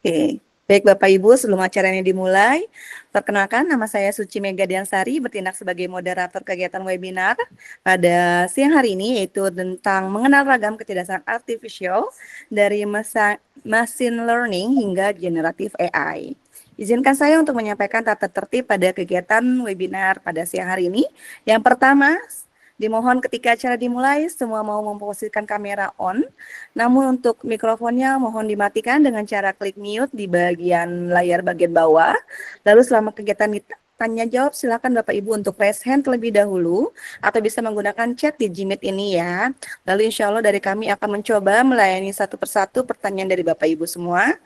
Oke, baik Bapak Ibu, sebelum acaranya dimulai, perkenalkan nama saya Suci Mega Diansari, bertindak sebagai moderator kegiatan webinar pada siang hari ini, yaitu tentang mengenal ragam kecerdasan artificial dari machine learning hingga generatif AI. Izinkan saya untuk menyampaikan tata tertib pada kegiatan webinar pada siang hari ini. Yang pertama, dimohon ketika acara dimulai, semua mau memposisikan kamera on. Namun untuk mikrofonnya mohon dimatikan dengan cara klik mute di bagian layar bagian bawah. Lalu selama kegiatan tanya jawab, silakan Bapak Ibu untuk raise hand terlebih dahulu atau bisa menggunakan chat di Gmeet ini ya. Lalu insya Allah dari kami akan mencoba melayani satu persatu pertanyaan dari Bapak Ibu semua.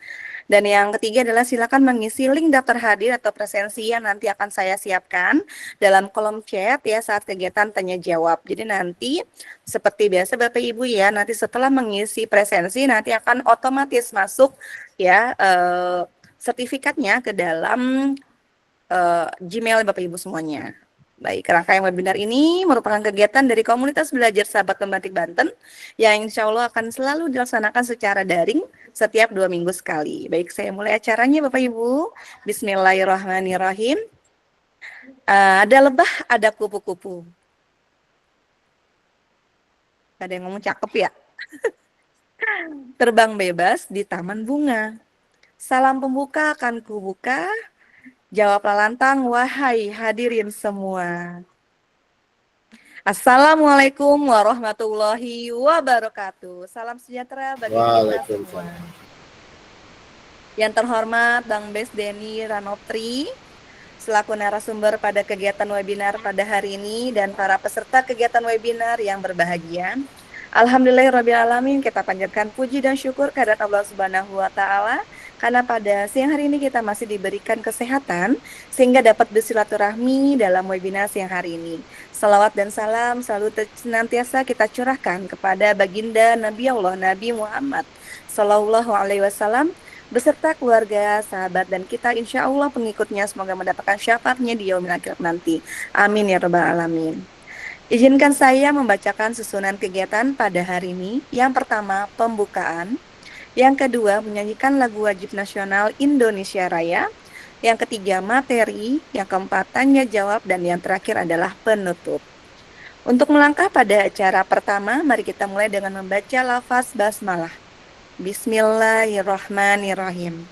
Dan yang ketiga adalah silakan mengisi link daftar hadir atau presensi yang nanti akan saya siapkan dalam kolom chat ya saat kegiatan tanya jawab. Jadi nanti seperti biasa Bapak Ibu ya, nanti setelah mengisi presensi nanti akan otomatis masuk ya sertifikatnya ke dalam Gmail Bapak Ibu semuanya. Baik, rangkaian webinar ini merupakan kegiatan dari komunitas belajar sahabat pembatik Banten yang insya Allah akan selalu dilaksanakan secara daring setiap 2 minggu sekali. Baik, saya mulai acaranya Bapak Ibu. Bismillahirrahmanirrahim. Ada lebah, ada kupu-kupu. Ada yang ngomong cakep ya. Terbang bebas di taman bunga. Salam pembuka akan kubuka. Jawablah lantang, wahai hadirin semua. Assalamualaikum warahmatullahi wabarakatuh. Salam sejahtera bagi kita semua. Yang terhormat Bang Bes Denny Ranopri, selaku narasumber pada kegiatan webinar pada hari ini dan para peserta kegiatan webinar yang berbahagia. Alhamdulillahirrahmanirrahim, kita panjatkan puji dan syukur kehadirat Allah Subhanahu wa Ta'ala, karena pada siang hari ini kita masih diberikan kesehatan sehingga dapat bersilaturahmi dalam webinar siang hari ini. Salawat dan salam selalu senantiasa kita curahkan kepada baginda Nabi Allah Nabi Muhammad Sallallahu Alaihi Wasallam beserta keluarga, sahabat, dan kita insya Allah pengikutnya semoga mendapatkan syafaatnya di yaumil akhirat nanti. Amin ya rabbal alamin. Izinkan saya membacakan susunan kegiatan pada hari ini. Yang pertama, pembukaan. Yang kedua, menyanyikan lagu wajib nasional Indonesia Raya. Yang ketiga, materi. Yang keempat, tanya jawab. Dan yang terakhir adalah penutup. Untuk melangkah pada acara pertama, mari kita mulai dengan membaca lafaz basmalah. Bismillahirrahmanirrahim.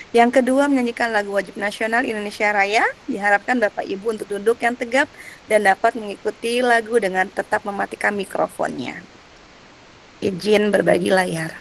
Yang kedua, menyanyikan lagu wajib nasional Indonesia Raya. Diharapkan Bapak Ibu untuk duduk yang tegap dan dapat mengikuti lagu dengan tetap mematikan mikrofonnya. Izin berbagi layar.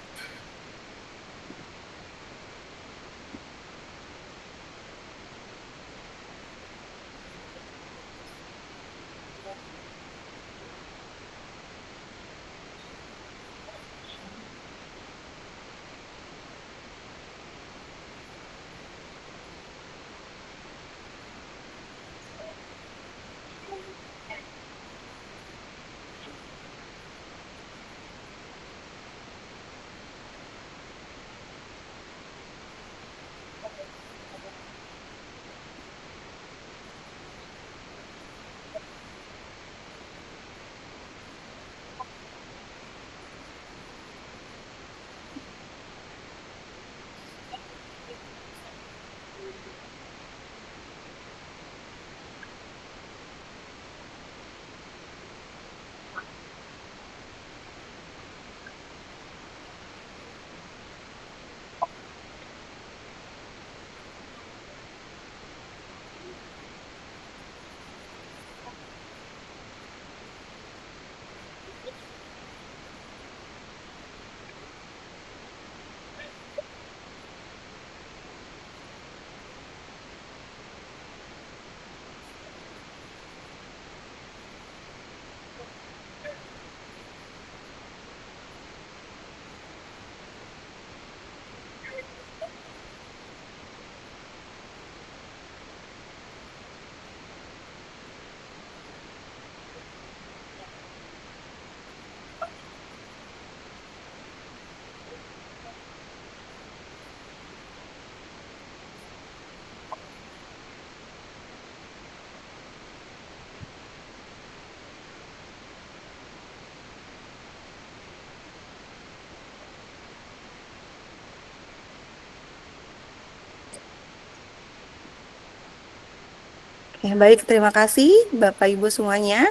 Baik, terima kasih Bapak Ibu semuanya.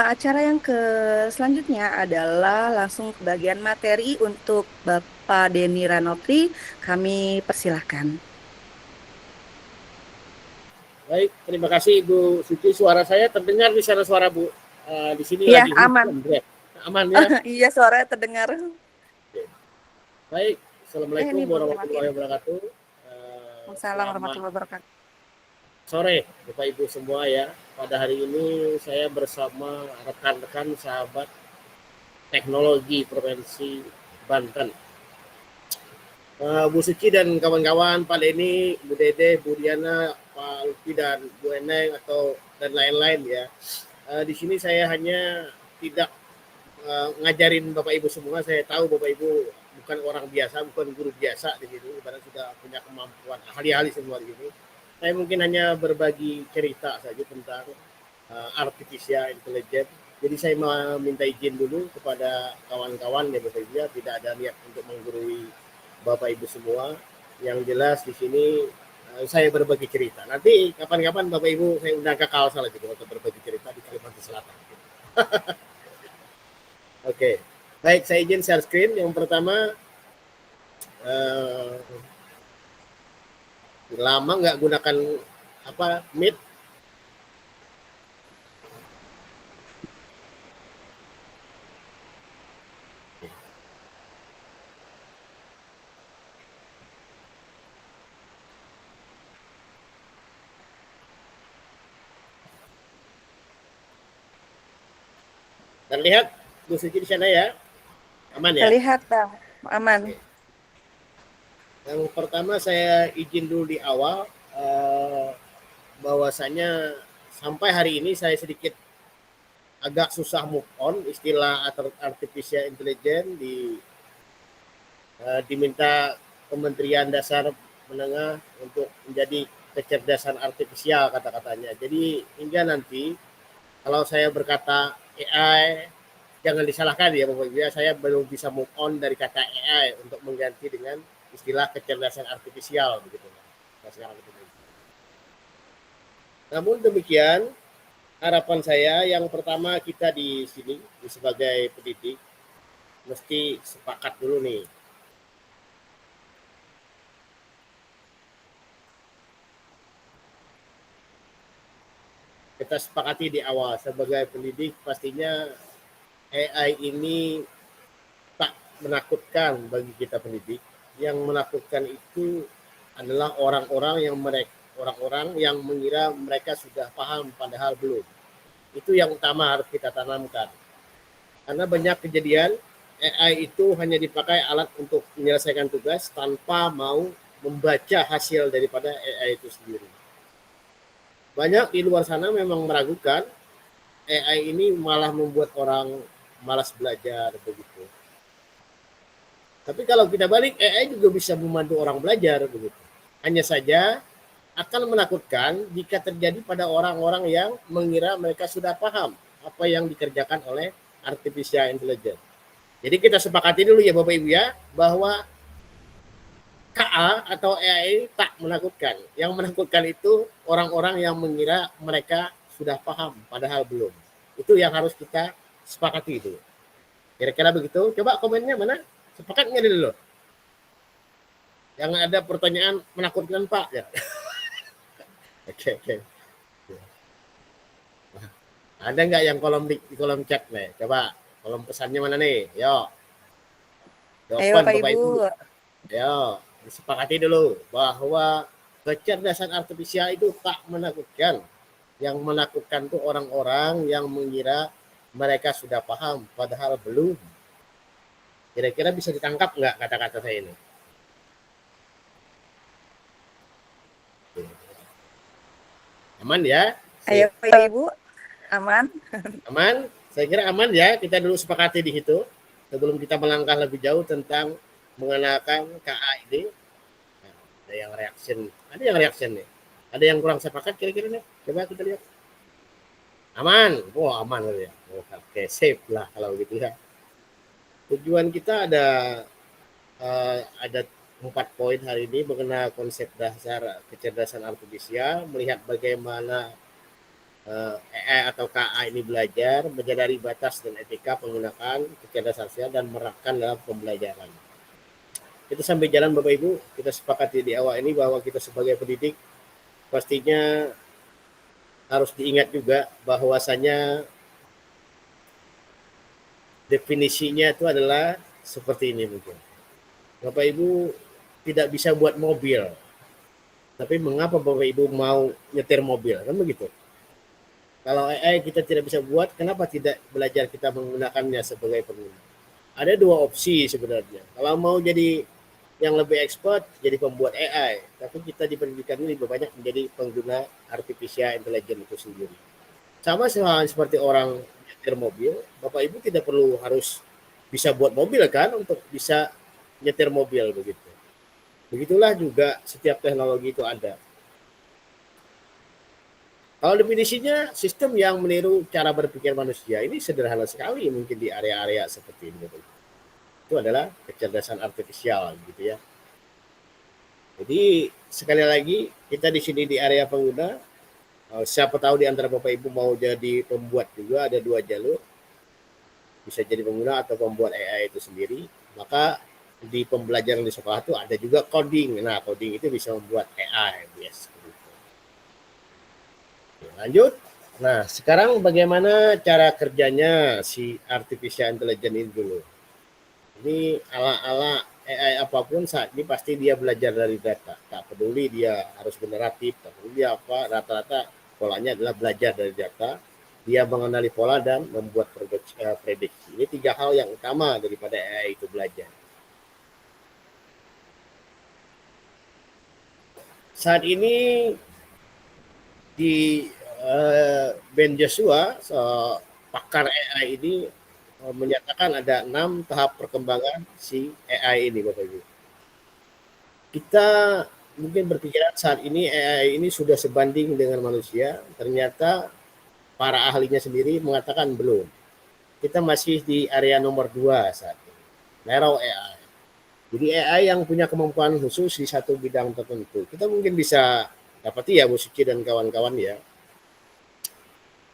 Acara yang selanjutnya adalah langsung ke bagian materi untuk Bapak Denny Ranotri. Kami persilahkan. Baik, terima kasih Ibu Suci. Suara saya terdengar di sana suara Bu. Di sini Iya, lagi aman. hujan, Bre. Aman ya? Iya, suaranya terdengar. Oke. Baik, Assalamualaikum Ini belum warahmatullahi dimatiin. wabarakatuh. Waalaikumsalam Selamat warahmatullahi wabarakatuh. sore Bapak Ibu semua ya. Pada hari ini saya bersama rekan-rekan sahabat teknologi Provinsi Banten. Bu Suci dan kawan-kawan, Pak Denny, Bu Dede, Bu Diana, Pak Lutfi dan Bu Eneng dan lain-lain ya. Di sini saya hanya tidak ngajarin Bapak Ibu semua. Saya tahu Bapak Ibu bukan orang biasa, bukan guru biasa di sini, karena sudah punya kemampuan ahli-ahli semua di sini. Saya mungkin hanya berbagi cerita saja tentang artificial intelligence. Jadi saya meminta izin dulu kepada kawan-kawan ya Bapak Ibu ya, tidak ada niat untuk menggurui Bapak Ibu semua. Yang jelas di sini saya berbagi cerita. Nanti kapan-kapan Bapak Ibu saya undang ke Kalsel lagi untuk berbagi cerita di Kalimantan Selatan. Oke, baik saya izin share screen. Yang pertama, lama nggak gunakan Meet. Terlihat Bu Suci di sana ya? Aman ya? Terlihat, Bang. Aman. Oke. Yang pertama saya izin dulu di awal bahwasanya sampai hari ini saya sedikit agak susah move on istilah artificial intelligence diminta Kementerian Dasar Menengah untuk menjadi kecerdasan artifisial kata-katanya. Jadi hingga nanti kalau saya berkata AI, jangan disalahkan ya Bapak Ibu, saya belum bisa move on dari kata AI untuk mengganti dengan istilah kecerdasan artifisial begitu. Nah, sekarang itu. Namun demikian, harapan saya yang pertama kita di sini sebagai pendidik mesti sepakat dulu nih. Kita sepakati di awal sebagai pendidik pastinya AI ini tak menakutkan bagi kita pendidik. Yang menakutkan itu adalah orang-orang yang mengira mereka sudah paham padahal belum. Itu yang utama harus kita tanamkan. Karena banyak kejadian AI itu hanya dipakai alat untuk menyelesaikan tugas tanpa mau membaca hasil daripada AI itu sendiri. Banyak di luar sana memang meragukan AI ini malah membuat orang malas belajar begitu. Tapi kalau kita balik, AI juga bisa membantu orang belajar begitu. Hanya saja akan menakutkan jika terjadi pada orang-orang yang mengira mereka sudah paham apa yang dikerjakan oleh artificial intelligence. Jadi kita sepakati dulu ya Bapak Ibu ya, bahwa KA atau AI tak menakutkan. Yang menakutkan itu orang-orang yang mengira mereka sudah paham padahal belum. Itu yang harus kita sepakati dulu. Kira-kira begitu. Coba komennya mana? Sepakat nggak dulu? Yang ada pertanyaan menakutkan Pak ya. Oke. Ada nggak yang di kolom chat nih? Coba kolom pesannya mana nih? Yo. Ayo Jawaban Bapak Bapak Ibu. Ibu. Yo, disepakati dulu bahwa kecerdasan artifisial itu tak menakutkan. Yang menakutkan tuh orang-orang yang mengira mereka sudah paham padahal belum. Kira-kira bisa ditangkap nggak kata-kata saya ini? Aman ya? Ayo Sip. Bapak Ibu. Aman. Aman? Saya kira aman ya. Kita dulu sepakati di situ. Sebelum kita melangkah lebih jauh tentang mengenalkan KA ini. Nah, ada yang reaction nih. Ada yang kurang sepakat kira-kira nih. Coba kita lihat. Aman. Wah, aman ya. Oke, safe lah kalau gitu ya. Tujuan kita ada 4 poin hari ini mengenai konsep dasar kecerdasan artifisial, melihat bagaimana AI atau KA ini belajar, menyadari batas dan etika penggunaan kecerdasan artificial dan menerapkan dalam pembelajaran. Kita sambil jalan Bapak Ibu, kita sepakati di awal ini bahwa kita sebagai pendidik pastinya harus diingat juga bahwasanya definisinya itu adalah seperti ini mungkin. Bapak Ibu tidak bisa buat mobil, tapi mengapa Bapak Ibu mau nyetir mobil? Kan begitu. Kalau AI kita tidak bisa buat, kenapa tidak belajar kita menggunakannya sebagai pengguna? Ada dua opsi sebenarnya. Kalau mau jadi yang lebih expert, jadi pembuat AI. Tapi kita di pendidikan ini lebih banyak menjadi pengguna artificial intelligence itu sendiri. Sama seperti orang nyetir mobil, Bapak Ibu tidak perlu harus bisa buat mobil kan untuk bisa nyetir mobil begitu. Begitulah juga setiap teknologi itu ada. Kalau definisinya sistem yang meniru cara berpikir manusia, ini sederhana sekali mungkin di area-area seperti ini. Itu adalah kecerdasan artifisial gitu ya. Jadi sekali lagi kita di sini di area pengguna, siapa tahu di antara Bapak Ibu mau jadi pembuat juga, ada dua jalur. Bisa jadi pengguna atau pembuat AI itu sendiri. Maka di pembelajaran di sekolah itu ada juga coding. Nah, coding itu bisa membuat AI. Yes. Lanjut. Nah, sekarang bagaimana cara kerjanya si artificial intelligence ini dulu. Ini ala-ala AI apapun saat ini pasti dia belajar dari data. Tak peduli dia harus generatif, tak peduli dia apa, rata-rata polanya adalah belajar dari data. Dia mengenali pola dan membuat prediksi. Ini tiga hal yang utama daripada AI itu belajar. Saat ini di Ben Joshua, pakar AI ini menyatakan ada 6 tahap perkembangan si AI ini Bapak Ibu. Kita mungkin berpikiran saat ini AI ini sudah sebanding dengan manusia, ternyata para ahlinya sendiri mengatakan belum. Kita masih di area nomor 2 saat ini, narrow AI. Jadi AI yang punya kemampuan khusus di satu bidang tertentu. Kita mungkin bisa dapati ya Bu Suci dan kawan-kawan ya.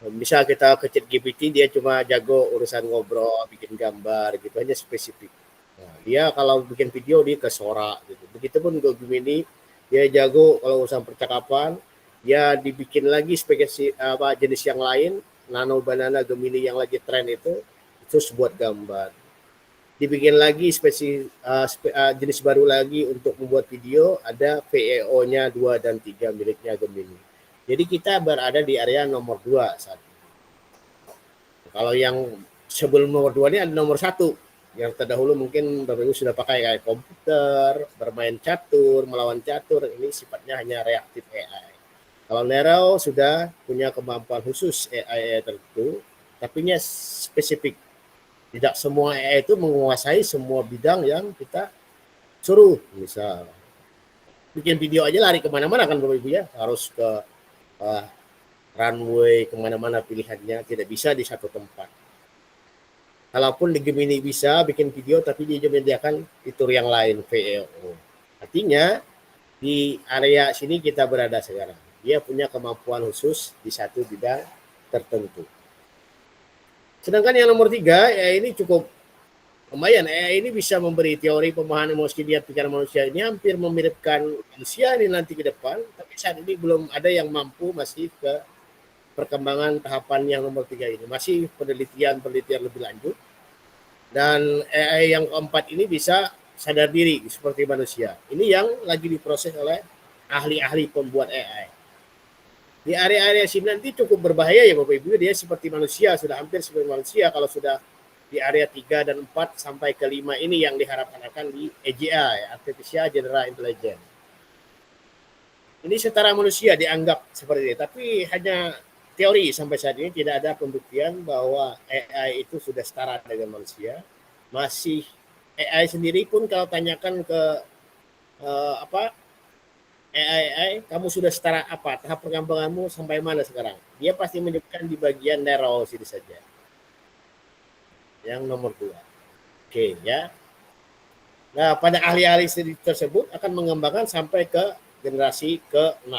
Bisa kita ke ChatGPT, dia cuma jago urusan ngobrol, bikin gambar gitu aja spesifik. Nah, dia kalau bikin video dia ke Sora gitu. Begitupun ke Gemini, dia jago kalau urusan percakapan, dia dibikin lagi jenis yang lain, Nano Banana Gemini yang lagi tren itu buat gambar. Dibikin lagi jenis baru lagi untuk membuat video, ada VEO-nya 2 dan 3 miliknya Gemini. Jadi kita berada di area nomor 2 saat ini. Kalau yang sebelum nomor 2 ini ada nomor 1. Yang terdahulu mungkin Bapak Ibu sudah pakai kayak komputer, bermain catur, melawan catur. Ini sifatnya hanya reaktif AI. Kalau Narrow sudah punya kemampuan khusus AI tertentu, tapi nya spesifik. Tidak semua AI itu menguasai semua bidang yang kita suruh. Misal bikin video aja lari kemana-mana kan Bapak Ibu ya, harus ke runway kemana-mana pilihannya, tidak bisa di satu tempat. Kalaupun di Gemini bisa bikin video, tapi dia menyediakan fitur yang lain, VEO. Artinya di area sini kita berada sekarang. Dia punya kemampuan khusus di satu bidang tertentu. Sedangkan yang nomor 3, ya ini cukup lumayan. Ini bisa memberi teori pemahaman emosi dia pikiran manusia. Ini hampir memiripkan manusia ini nanti ke depan, tapi saat ini belum ada yang mampu, masih ke perkembangan tahapan yang nomor 3 ini. Masih penelitian lebih lanjut. Dan AI yang keempat ini bisa sadar diri seperti manusia. Ini yang lagi diproses oleh ahli-ahli pembuat AI. Di area-area sini nanti cukup berbahaya ya Bapak Ibu, dia seperti manusia, sudah hampir seperti manusia kalau sudah di area 3 dan 4 sampai ke 5 ini yang diharapkan akan di AGI, Artificial General Intelligence. Ini setara manusia dianggap seperti ini, tapi hanya teori sampai saat ini, tidak ada pembuktian bahwa AI itu sudah setara dengan manusia. Masih AI sendiri pun kalau tanyakan ke AI, kamu sudah setara apa? Tahap perkembanganmu sampai mana sekarang? Dia pasti menyebutkan di bagian narrow sini saja. Yang nomor 2. Oke ya. Nah, pada ahli-ahli tersebut akan mengembangkan sampai ke generasi ke-6.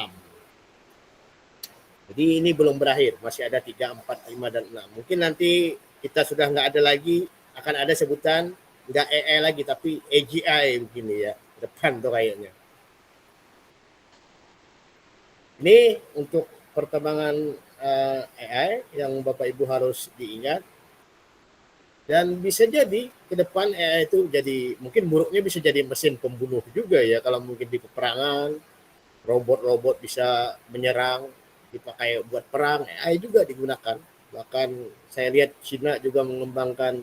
Jadi ini belum berakhir, masih ada 3, 4, 5, dan 6. Mungkin nanti kita sudah nggak ada lagi, akan ada sebutan nggak AI lagi, tapi AGI begini ya, depan tuh kayaknya. Ini untuk perkembangan AI yang Bapak Ibu harus diingat. Dan bisa jadi ke depan AI itu jadi, mungkin buruknya bisa jadi mesin pembunuh juga ya, kalau mungkin di peperangan, robot-robot bisa menyerang, dipakai buat perang, AI juga digunakan. Bahkan saya lihat Cina juga mengembangkan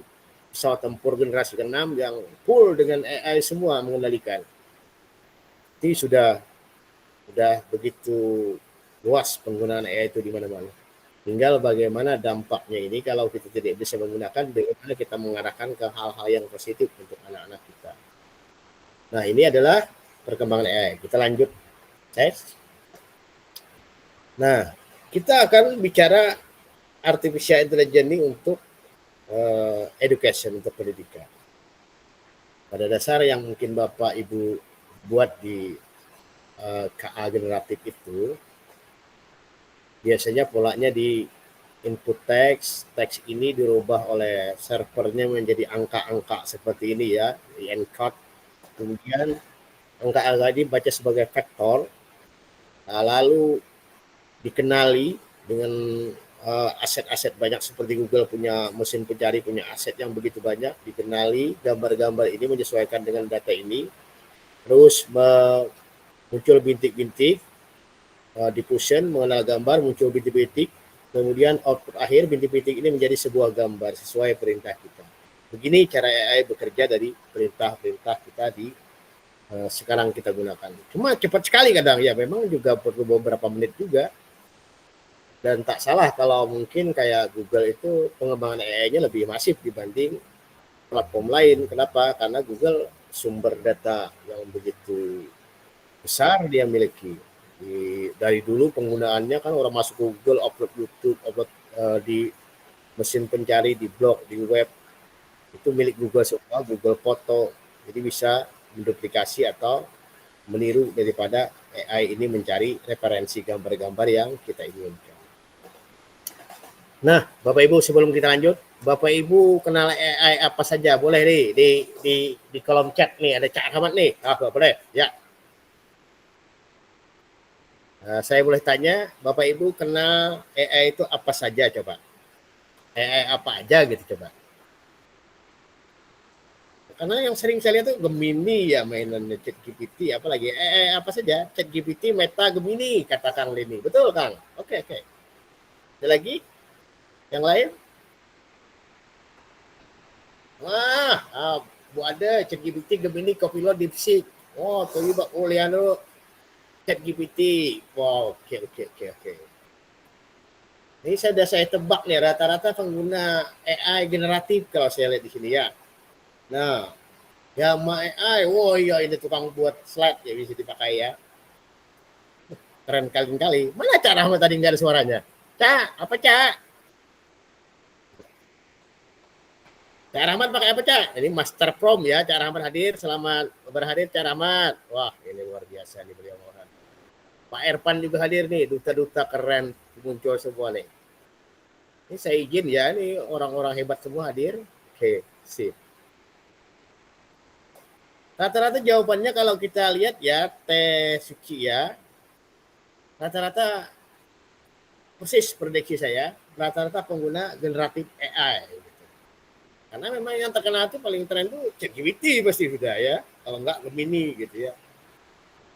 pesawat tempur generasi ke-6 yang full dengan AI semua mengendalikan. Jadi sudah begitu luas penggunaan AI itu di mana-mana. Tinggal bagaimana dampaknya ini kalau kita tidak bisa menggunakan, bagaimana kita mengarahkan ke hal-hal yang positif untuk anak-anak kita. Nah, ini adalah perkembangan AI. Kita lanjut, guys. Nah, kita akan bicara artificial intelligence ini untuk education, untuk pendidikan. Pada dasar yang mungkin Bapak Ibu buat di KA generatif itu, biasanya polanya di input teks ini dirubah oleh servernya menjadi angka-angka seperti ini ya, di encode. Kemudian angka-angka ini baca sebagai vektor, lalu dikenali dengan aset-aset banyak seperti Google punya mesin pencari, punya aset yang begitu banyak, dikenali gambar-gambar ini menyesuaikan dengan data ini, terus muncul bintik-bintik, diffusion mengenal gambar, muncul bintik-bintik, kemudian output akhir bintik-bintik ini menjadi sebuah gambar sesuai perintah kita. Begini cara AI bekerja dari perintah-perintah kita di sekarang kita gunakan. Cuma cepat sekali kadang ya, memang juga perlu beberapa menit juga. Dan tak salah kalau mungkin kayak Google itu pengembangan AI-nya lebih masif dibanding platform lain. Kenapa? Karena Google sumber data yang begitu besar dia miliki. Dari dulu penggunaannya kan orang masuk Google, upload YouTube, upload di mesin pencari, di blog, di web, itu milik Google semua, Google Foto. Jadi bisa menduplikasi atau meniru daripada AI ini mencari referensi gambar-gambar yang kita inginkan. Nah, Bapak Ibu, sebelum kita lanjut, Bapak Ibu kenal AI apa saja? Boleh nih di kolom chat nih, ada Cak Ahmad nih. Boleh. Ya. Saya boleh tanya, Bapak Ibu kenal AI itu apa saja coba? AI apa aja gitu coba? Karena yang sering saya lihat tuh Gemini ya, mainan ChatGPT, apalagi AI apa saja? ChatGPT, Meta, Gemini, kata Kang Lini. Betul, Kang? Oke. Ada lagi? Yang lain? Wah, ada ChatGPT, Gemini, Copilot, DeepSeek. Oh, terlibat Oleano, ChatGPT. Wow, oke. Ini saya tebak nih, rata-rata pengguna AI generatif kalau saya lihat di sini ya. Nah, ya AI, wow iya ini tukang buat slide ya bisa dipakai ya. Keren kali. Mana Cak Rahmat tadi nggak ada suaranya? Cak, apa Cak? Cak Rahmat pakai apa Cak? Ini Master Prom ya, Cak Rahmat hadir. Selamat berhadir Cak Rahmat. Wah ini luar biasa nih beliau orang. Pak Erpan juga hadir nih, duta-duta keren muncul semua nih. Ini saya izin ya, ini orang-orang hebat semua hadir. Oke, sip. Rata-rata jawabannya kalau kita lihat ya, Teh Suci ya, rata-rata persis prediksi saya, rata-rata pengguna generatif AI. Gitu. Karena memang yang terkenal itu paling tren itu ChatGPT pasti sudah ya, kalau enggak Gemini gitu ya.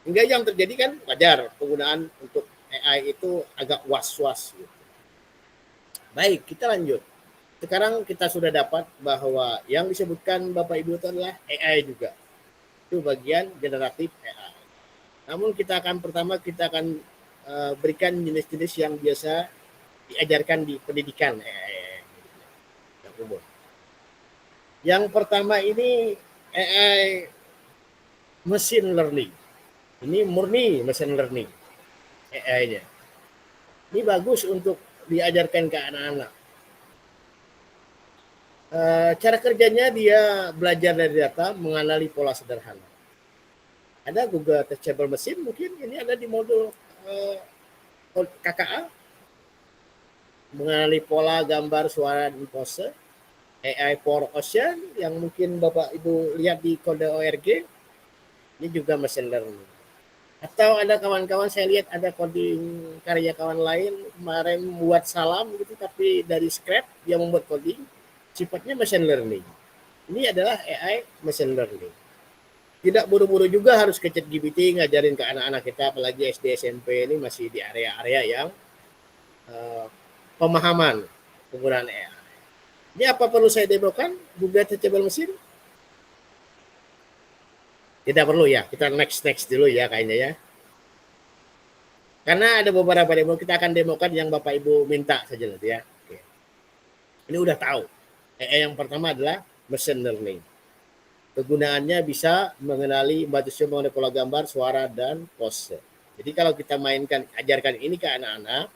Hingga yang terjadi kan wajar penggunaan untuk AI itu agak was-was gitu. Baik, kita lanjut. Sekarang kita sudah dapat bahwa yang disebutkan Bapak Ibu itu adalah AI juga. Itu bagian generatif AI. Namun kita akan berikan jenis-jenis yang biasa diajarkan di pendidikan AI yang umum. Yang pertama ini AI machine learning. Ini murni machine learning AI-nya. Ini bagus untuk diajarkan ke anak-anak. Cara kerjanya dia belajar dari data, mengenali pola sederhana. Ada Google Teachable Machine mungkin, ini ada di modul KKA. mengenali pola, gambar, suara, dan pose. AI for Ocean yang mungkin Bapak Ibu lihat di kode ORG, ini juga machine learning. Atau ada kawan-kawan saya lihat ada coding karya kawan lain kemarin membuat salam gitu tapi dari scratch dia membuat coding sifatnya machine learning. Ini adalah AI machine learning. Tidak buru-buru juga harus ke ChatGPT ngajarin ke anak-anak kita apalagi SD SMP ini masih di area-area yang pemahaman penggunaan AI. Ini apa perlu saya demokan Google Teachable Machine? Tidak perlu ya, kita next dulu ya kayaknya ya. Karena ada beberapa demo kita akan demokan yang Bapak Ibu minta saja nanti ya. Oke. Ini udah tahu. Yang pertama adalah machine learning. Kegunaannya bisa mengenali mengenai pola gambar, suara, dan pose. Jadi kalau kita mainkan, ajarkan ini ke anak-anak,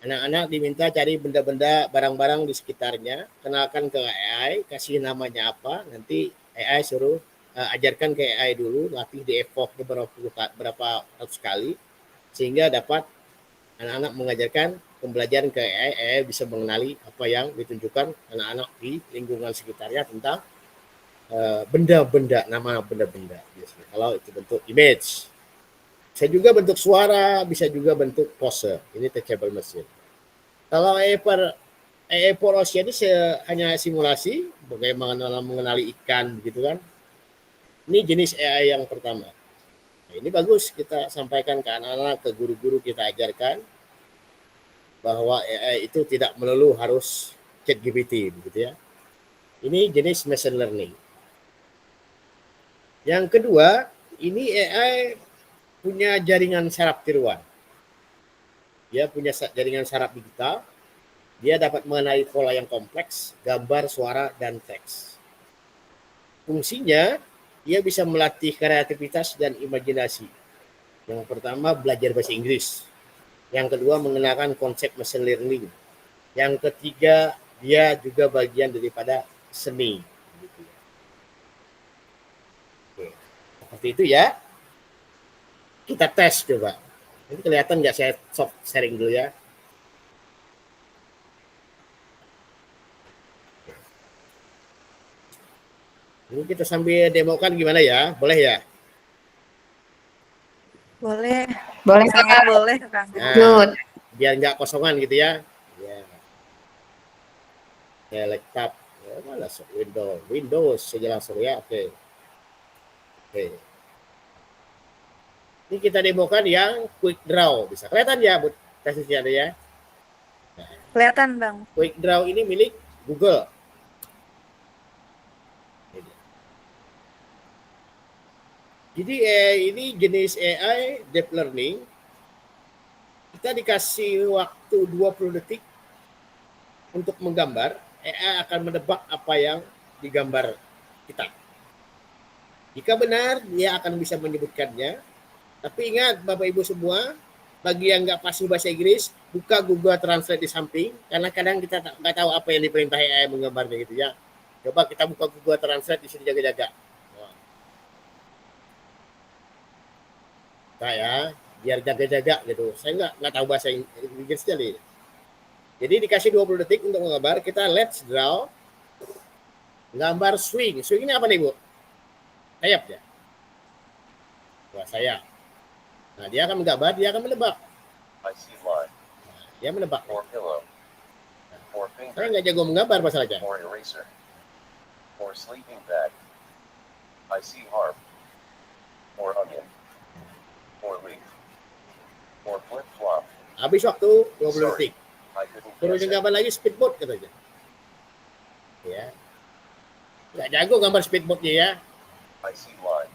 anak-anak diminta cari benda-benda, barang-barang di sekitarnya, kenalkan ke AI, kasih namanya apa, nanti AI suruh ajarkan ke AI dulu, latih di evoke berapa ratus kali, sehingga dapat anak-anak mengajarkan pembelajaran ke AI, AI bisa mengenali apa yang ditunjukkan anak-anak di lingkungan sekitarnya tentang benda-benda, nama benda-benda. Biasanya. Kalau itu bentuk image, bisa juga bentuk suara, bisa juga bentuk pose. Ini teachable machine. Kalau AI for Ocean ini hanya simulasi, bagaimana mengenali ikan, gitu kan. Ini jenis AI yang pertama. Nah, ini bagus kita sampaikan ke anak-anak, ke guru-guru kita ajarkan bahwa AI itu tidak melulu harus ChatGPT, begitu ya. Ini jenis machine learning. Yang kedua, ini AI punya jaringan saraf tiruan. Dia punya jaringan saraf digital. Dia dapat mengenali pola yang kompleks, gambar, suara, dan teks. Fungsinya, dia bisa melatih kreativitas dan imajinasi. Yang pertama, belajar bahasa Inggris. Yang kedua, mengenalkan konsep machine learning. Yang ketiga, dia juga bagian daripada seni. Oke. Seperti itu ya. Kita tes coba. Ini kelihatan nggak saya soft sharing dulu ya. Ini kita sambil demokan gimana ya? Boleh ya? Boleh, Boleh, sangat Kak. boleh, Kang. Lanjut. Biar nggak kosongan gitu ya. Ya, ya laptop. Ya, mana Windows saja langsung ya. Oke. Oke. Ini kita demokan yang quick draw. Bisa kelihatan ya, Bu? Tesnya ada ya. Kelihatan, Bang. Quick draw ini milik Google. Jadi ini jenis AI deep learning. Kita dikasih waktu 20 detik untuk menggambar, AI akan menebak apa yang digambar kita. Jika benar, dia akan bisa menyebutkannya. Tapi ingat Bapak Ibu semua, bagi yang nggak fasih bahasa Inggris, buka Google Translate di samping, karena kadang kita nggak tahu apa yang diperintah AI menggambarnya gitu ya. Coba kita buka Google Translate di sini jaga-jaga. Nah ya, biar jaga-jaga gitu. Saya nggak tahu bahasa Inggris sekali. Jadi dikasih 20 detik untuk menggambar, kita let's draw. Gambar swing. Swing ini apa nih, Bu? Sayap ya? Wah, sayap. Nah, dia akan menggambar, dia akan menebak. I see line. Nah, dia menebak. Or pillow. Or Saya finger. nggak jago menggambar masalahnya. Or eraser. Or sleeping bag. I see harp. Or onion. Or leaf. Or flip flop. Habis waktu 20 detik. I couldn't Suruh guess it. gambar lagi speedboat katanya. Ya. Nggak jago gambar speedboatnya ya. I see line.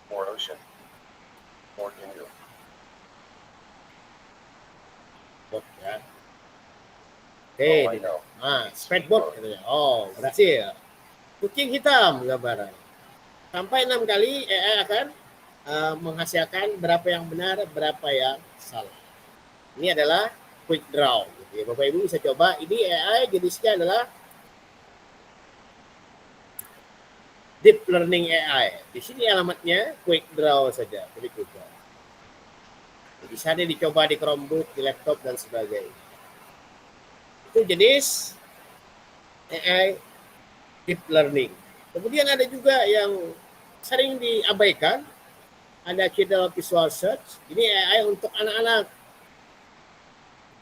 Or ocean. Or canoe. Boat, ya. Oke, Oh, I know. nah, speedboat katanya. Oh, berhasil. Kucing hitam gambaran. Sampai 6 kali AI akan menghasilkan berapa yang benar, berapa yang salah. Ini adalah quick draw. Gitu ya. Bapak Ibu bisa coba. Ini AI jenisnya adalah deep learning AI. Di sini alamatnya quick draw saja. Klik Google. Bisa nih dicoba di Chromebook, di laptop dan sebagainya. Itu jenis AI deep learning. Kemudian ada juga yang sering diabaikan, ada Kidal Visual Search. Ini AI untuk anak-anak.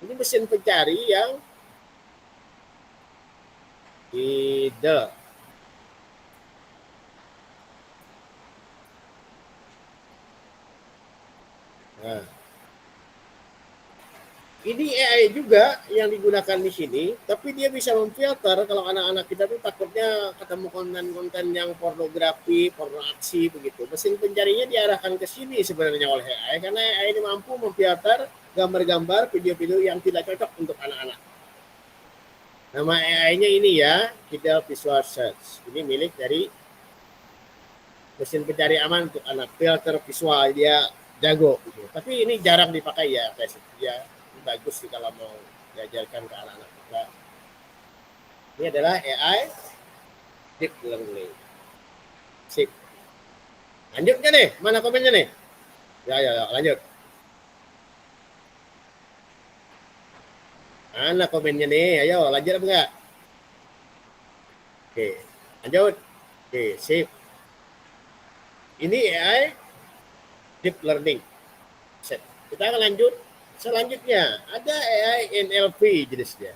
Ini mesin pencari yang Kidal. Nah, ini AI juga yang digunakan di sini, tapi dia bisa memfilter kalau anak-anak kita tuh takutnya ketemu konten-konten yang pornografi, porno aksi begitu. Mesin pencarinya diarahkan ke sini sebenarnya oleh AI karena AI ini mampu memfilter gambar-gambar, video-video yang tidak cocok untuk anak-anak. Nama AI-nya ini ya, Kidal Visual Search. Ini milik dari mesin pencari aman untuk anak, filter visual dia jago gitu. Tapi ini jarang dipakai ya, ya bagus sih kalau mau diajarkan ke anak-anak kita. Ini adalah AI deep learning. Sip. Lanjutnya nih, mana komennya nih? Ya, lanjut. Mana komennya nih? Ayo, lanjut apa enggak? Oke, lanjut. Oke, sip. Ini AI deep learning. Set. Kita akan lanjut. Selanjutnya, ada AI NLP jenisnya.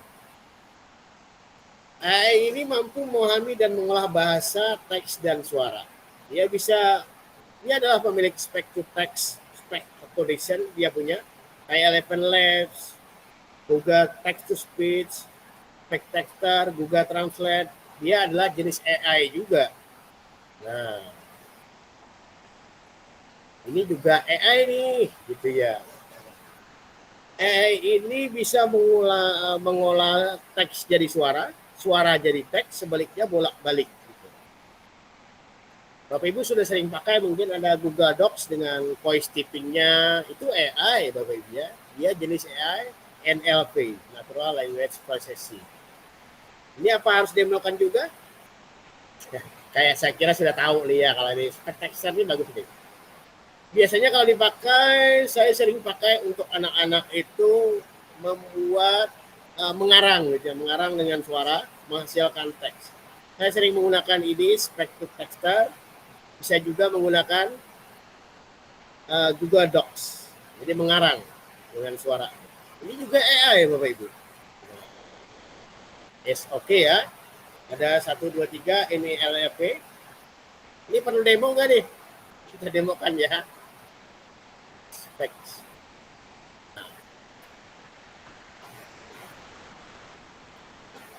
AI ini mampu memahami dan mengolah bahasa, teks, dan suara. Dia adalah pemilik speech to text, speech recognition dia punya. Kayak Eleven Labs, Google Text to Speech, Speech Texter, Google Translate. Dia adalah jenis AI juga. Nah, ini juga AI nih, gitu ya. AI ini bisa mengolah teks jadi suara, suara jadi teks, sebaliknya bolak-balik. Gitu. Bapak Ibu sudah sering pakai, mungkin ada Google Docs dengan voice typingnya, itu AI Bapak Ibu ya. Dia jenis AI NLP, Natural Language Processing. Ini apa harus demo-kan juga? Ya, kayak saya kira sudah tahu nih ya, kalau ini spek texter ini bagus nih. Biasanya kalau dipakai, saya sering pakai untuk anak-anak itu membuat mengarang gitu ya, mengarang dengan suara, menghasilkan teks. Saya sering menggunakan ini speech to texter, bisa juga menggunakan Google Docs. Jadi mengarang dengan suara. Ini juga AI Bapak Ibu. Yes, oke ya. Ada 1, 2, 3 ini LFP. Ini perlu demo nggak nih? Kita demokan ya. Teks.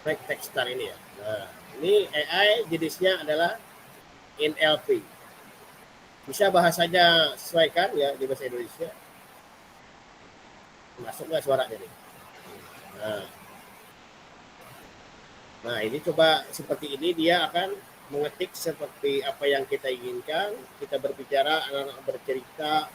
Baik tekstar ini ya. Nah, ini AI jenisnya adalah NLP. Bisa bahasanya sesuaikan ya di bahasa Indonesia. Masuk nggak suaranya nih? Nah, ini coba seperti ini dia akan mengetik seperti apa yang kita inginkan. Kita berbicara, anak-anak bercerita,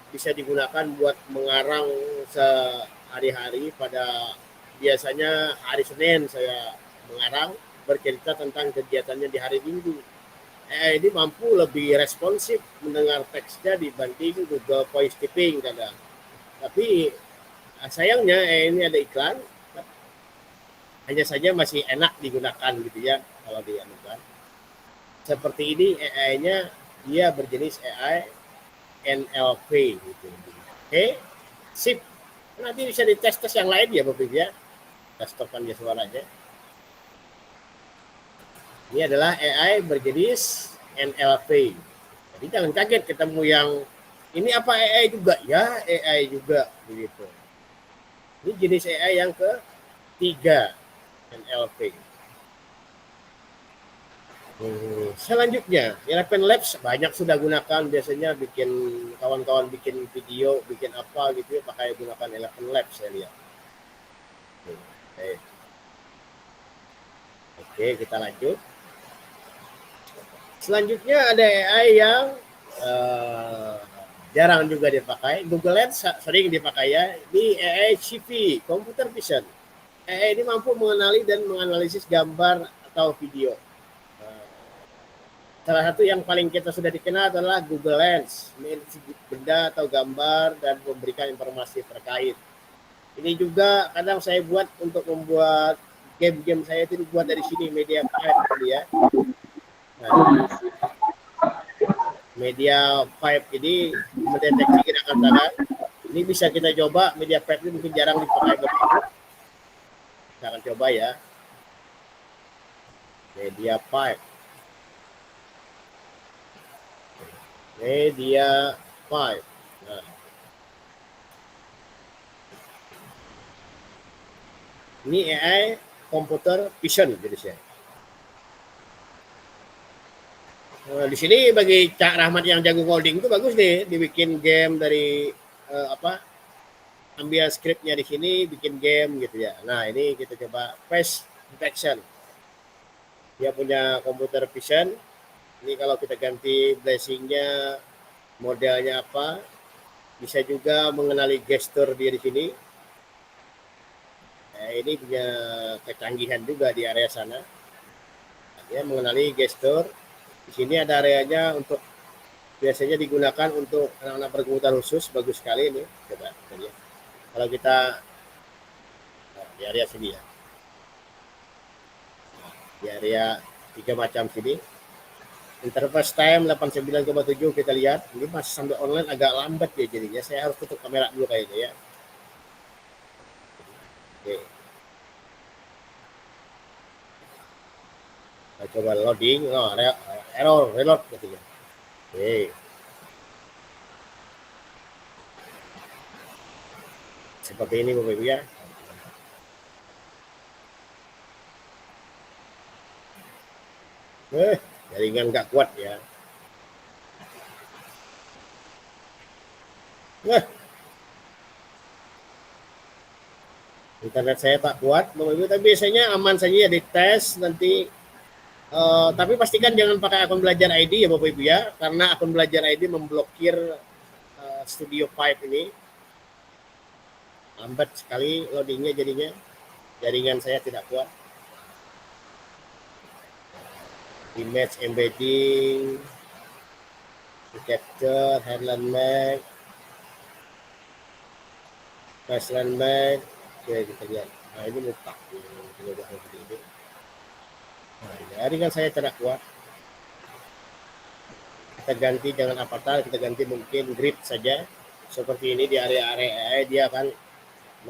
bisa digunakan buat mengarang sehari-hari. Pada biasanya hari Senin saya mengarang bercerita tentang kegiatannya di hari Minggu. Ini mampu lebih responsif mendengar teksnya dibanding Google Voice Typing kadang. Tapi sayangnya ini ada iklan, hanya saja masih enak digunakan gitu ya kalau dianukan. Seperti ini AI-nya dia berjenis AI NLP gitu. Oke, sip. Nanti bisa dites yang lain ya Bapak ya. Kita stopkan dia suaranya. Ini adalah AI berjenis NLP. Jadi jangan kaget ketemu yang ini apa AI juga ya, AI juga begitu. Ini jenis AI yang ketiga, NLP. Selanjutnya, Eleven Labs banyak sudah gunakan, biasanya bikin kawan-kawan bikin video, bikin apa gitu ya, pakai gunakan Eleven Labs saya lihat. Oke, kita lanjut. Selanjutnya ada AI yang jarang juga dipakai. Google Lens sering dipakai ya. Ini AI CV, Computer Vision. AI ini mampu mengenali dan menganalisis gambar atau video. Salah satu yang paling kita sudah dikenal adalah Google Lens, benda atau gambar dan memberikan informasi terkait. Ini juga kadang saya buat untuk membuat game-game saya itu dibuat dari sini, media pipe tadi ya. Nah, media pipe ini mendeteksi gerakan tangan. Ini bisa kita coba, media pipe ini mungkin jarang dipakai Bapak Ibu. Kita akan coba ya. Media pipe. Media pipe. Nah, ini AI computer vision jenisnya. Nah, di sini bagi Cak Rahmat yang jago coding itu bagus nih, dibikin game dari ambil scriptnya di sini, bikin game gitu ya. Nah ini kita coba face detection. Dia punya computer vision. Ini kalau kita ganti blessingnya, modelnya apa, bisa juga mengenali gestur dia di sini. Nah, ini punya kecanggihan juga di area sana. Dia mengenali gestur. Di sini ada areanya untuk biasanya digunakan untuk anak-anak berkebutuhan khusus, bagus sekali ini. Coba ya. Kalau kita di area sini ya, di area 3 macam sini. Interface time 89,7 kita lihat. Ini masih sampai online agak lambat ya jadinya. Saya harus tutup kamera dulu kayaknya ya. Oke. Kita coba loading. Oh, error, reload katanya. Oke. Seperti ini Bapak Ibu ya. Jaringan nggak kuat ya. Internet saya tak kuat Bapak Ibu, tapi biasanya aman saja ya, dites nanti. Tapi pastikan jangan pakai akun belajar ID ya Bapak Ibu ya, karena akun belajar ID memblokir Studio 5 ini. Lambat sekali loadingnya jadinya. Jaringan saya tidak kuat. Image embedding, capture, headline mag, baseline mag. Oke, kita lihat. Nah ini muka. Nah, jaringan saya tidak kuat. Kita ganti jangan avatar, kita ganti mungkin grid saja. Seperti ini di area-area dia akan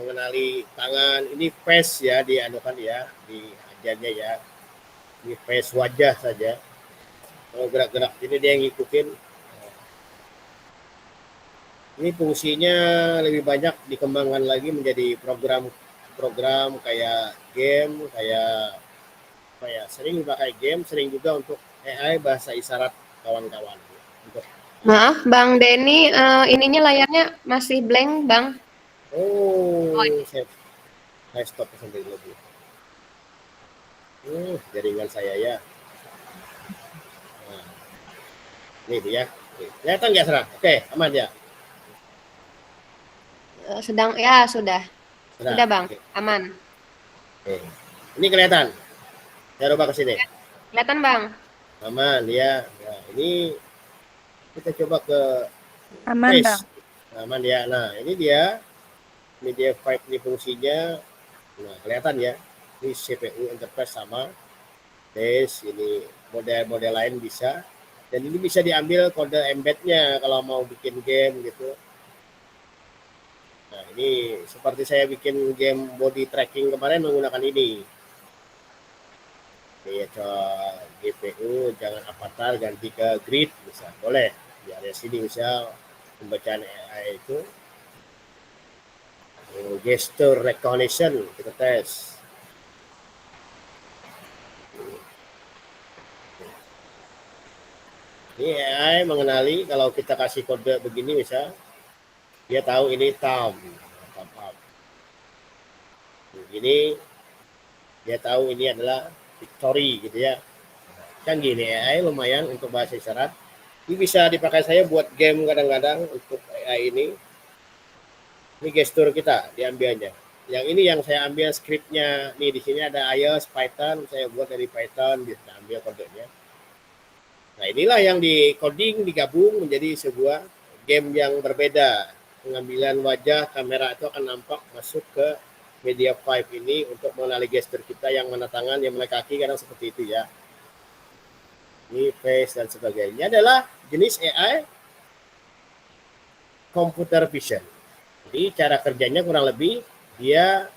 mengenali tangan. Ini face ya, dianukan ya, di ajarnya ya. Ini face wajah saja. Kalau gerak-gerak ini dia yang ngikutin. Ini fungsinya lebih banyak dikembangkan lagi menjadi program kayak game, kayak apa ya, sering dipakai game, sering juga untuk AI bahasa isyarat kawan-kawan. Maaf, Bang Denny, ininya layarnya masih blank, Bang. Oh, saya stop sampai dulu. Jaringan saya ya. Nah, ini dia. Kelihatan nggak Sarah? Oke, aman ya. Sedang, ya sudah. Sudah, Bang. Oke. Aman. Oke. Ini kelihatan. Saya rubah ke sini. Kelihatan, Bang. Aman ya. Nah, ini kita coba ke Aman, face. Bang. Aman ya. Nah, ini dia media 5 ini fungsinya. Nah, kelihatan ya. Ini CPU interface sama. Ini model-model lain bisa. Dan ini bisa diambil kode embednya kalau mau bikin game gitu. Nah, ini seperti saya bikin game body tracking kemarin menggunakan ini. Oke, ya, GPU jangan avatar, ganti ke grid bisa. Boleh. Di area sini bisa pembacaan AI itu. Gesture recognition kita tes. Ini AI mengenali kalau kita kasih kode begini bisa, dia tahu ini thumb up. Ini dia tahu ini adalah victory gitu ya. Canggih nih AI lumayan untuk bahasa isyarat. Ini bisa dipakai saya buat game kadang-kadang untuk AI ini. Ini gestur kita diambilnya. Yang ini yang saya ambil scriptnya. Nih di sini ada iOS, Python. Saya buat dari Python, bisa ambil kodenya. Nah inilah yang di coding digabung menjadi sebuah game yang berbeda. pengambilan wajah, kamera itu akan nampak masuk ke media 5 ini untuk mengenali gestur kita, yang mana tangan, yang mana kaki, kadang seperti itu ya. Ini face dan sebagainya adalah jenis AI computer vision. Jadi cara kerjanya kurang lebih dia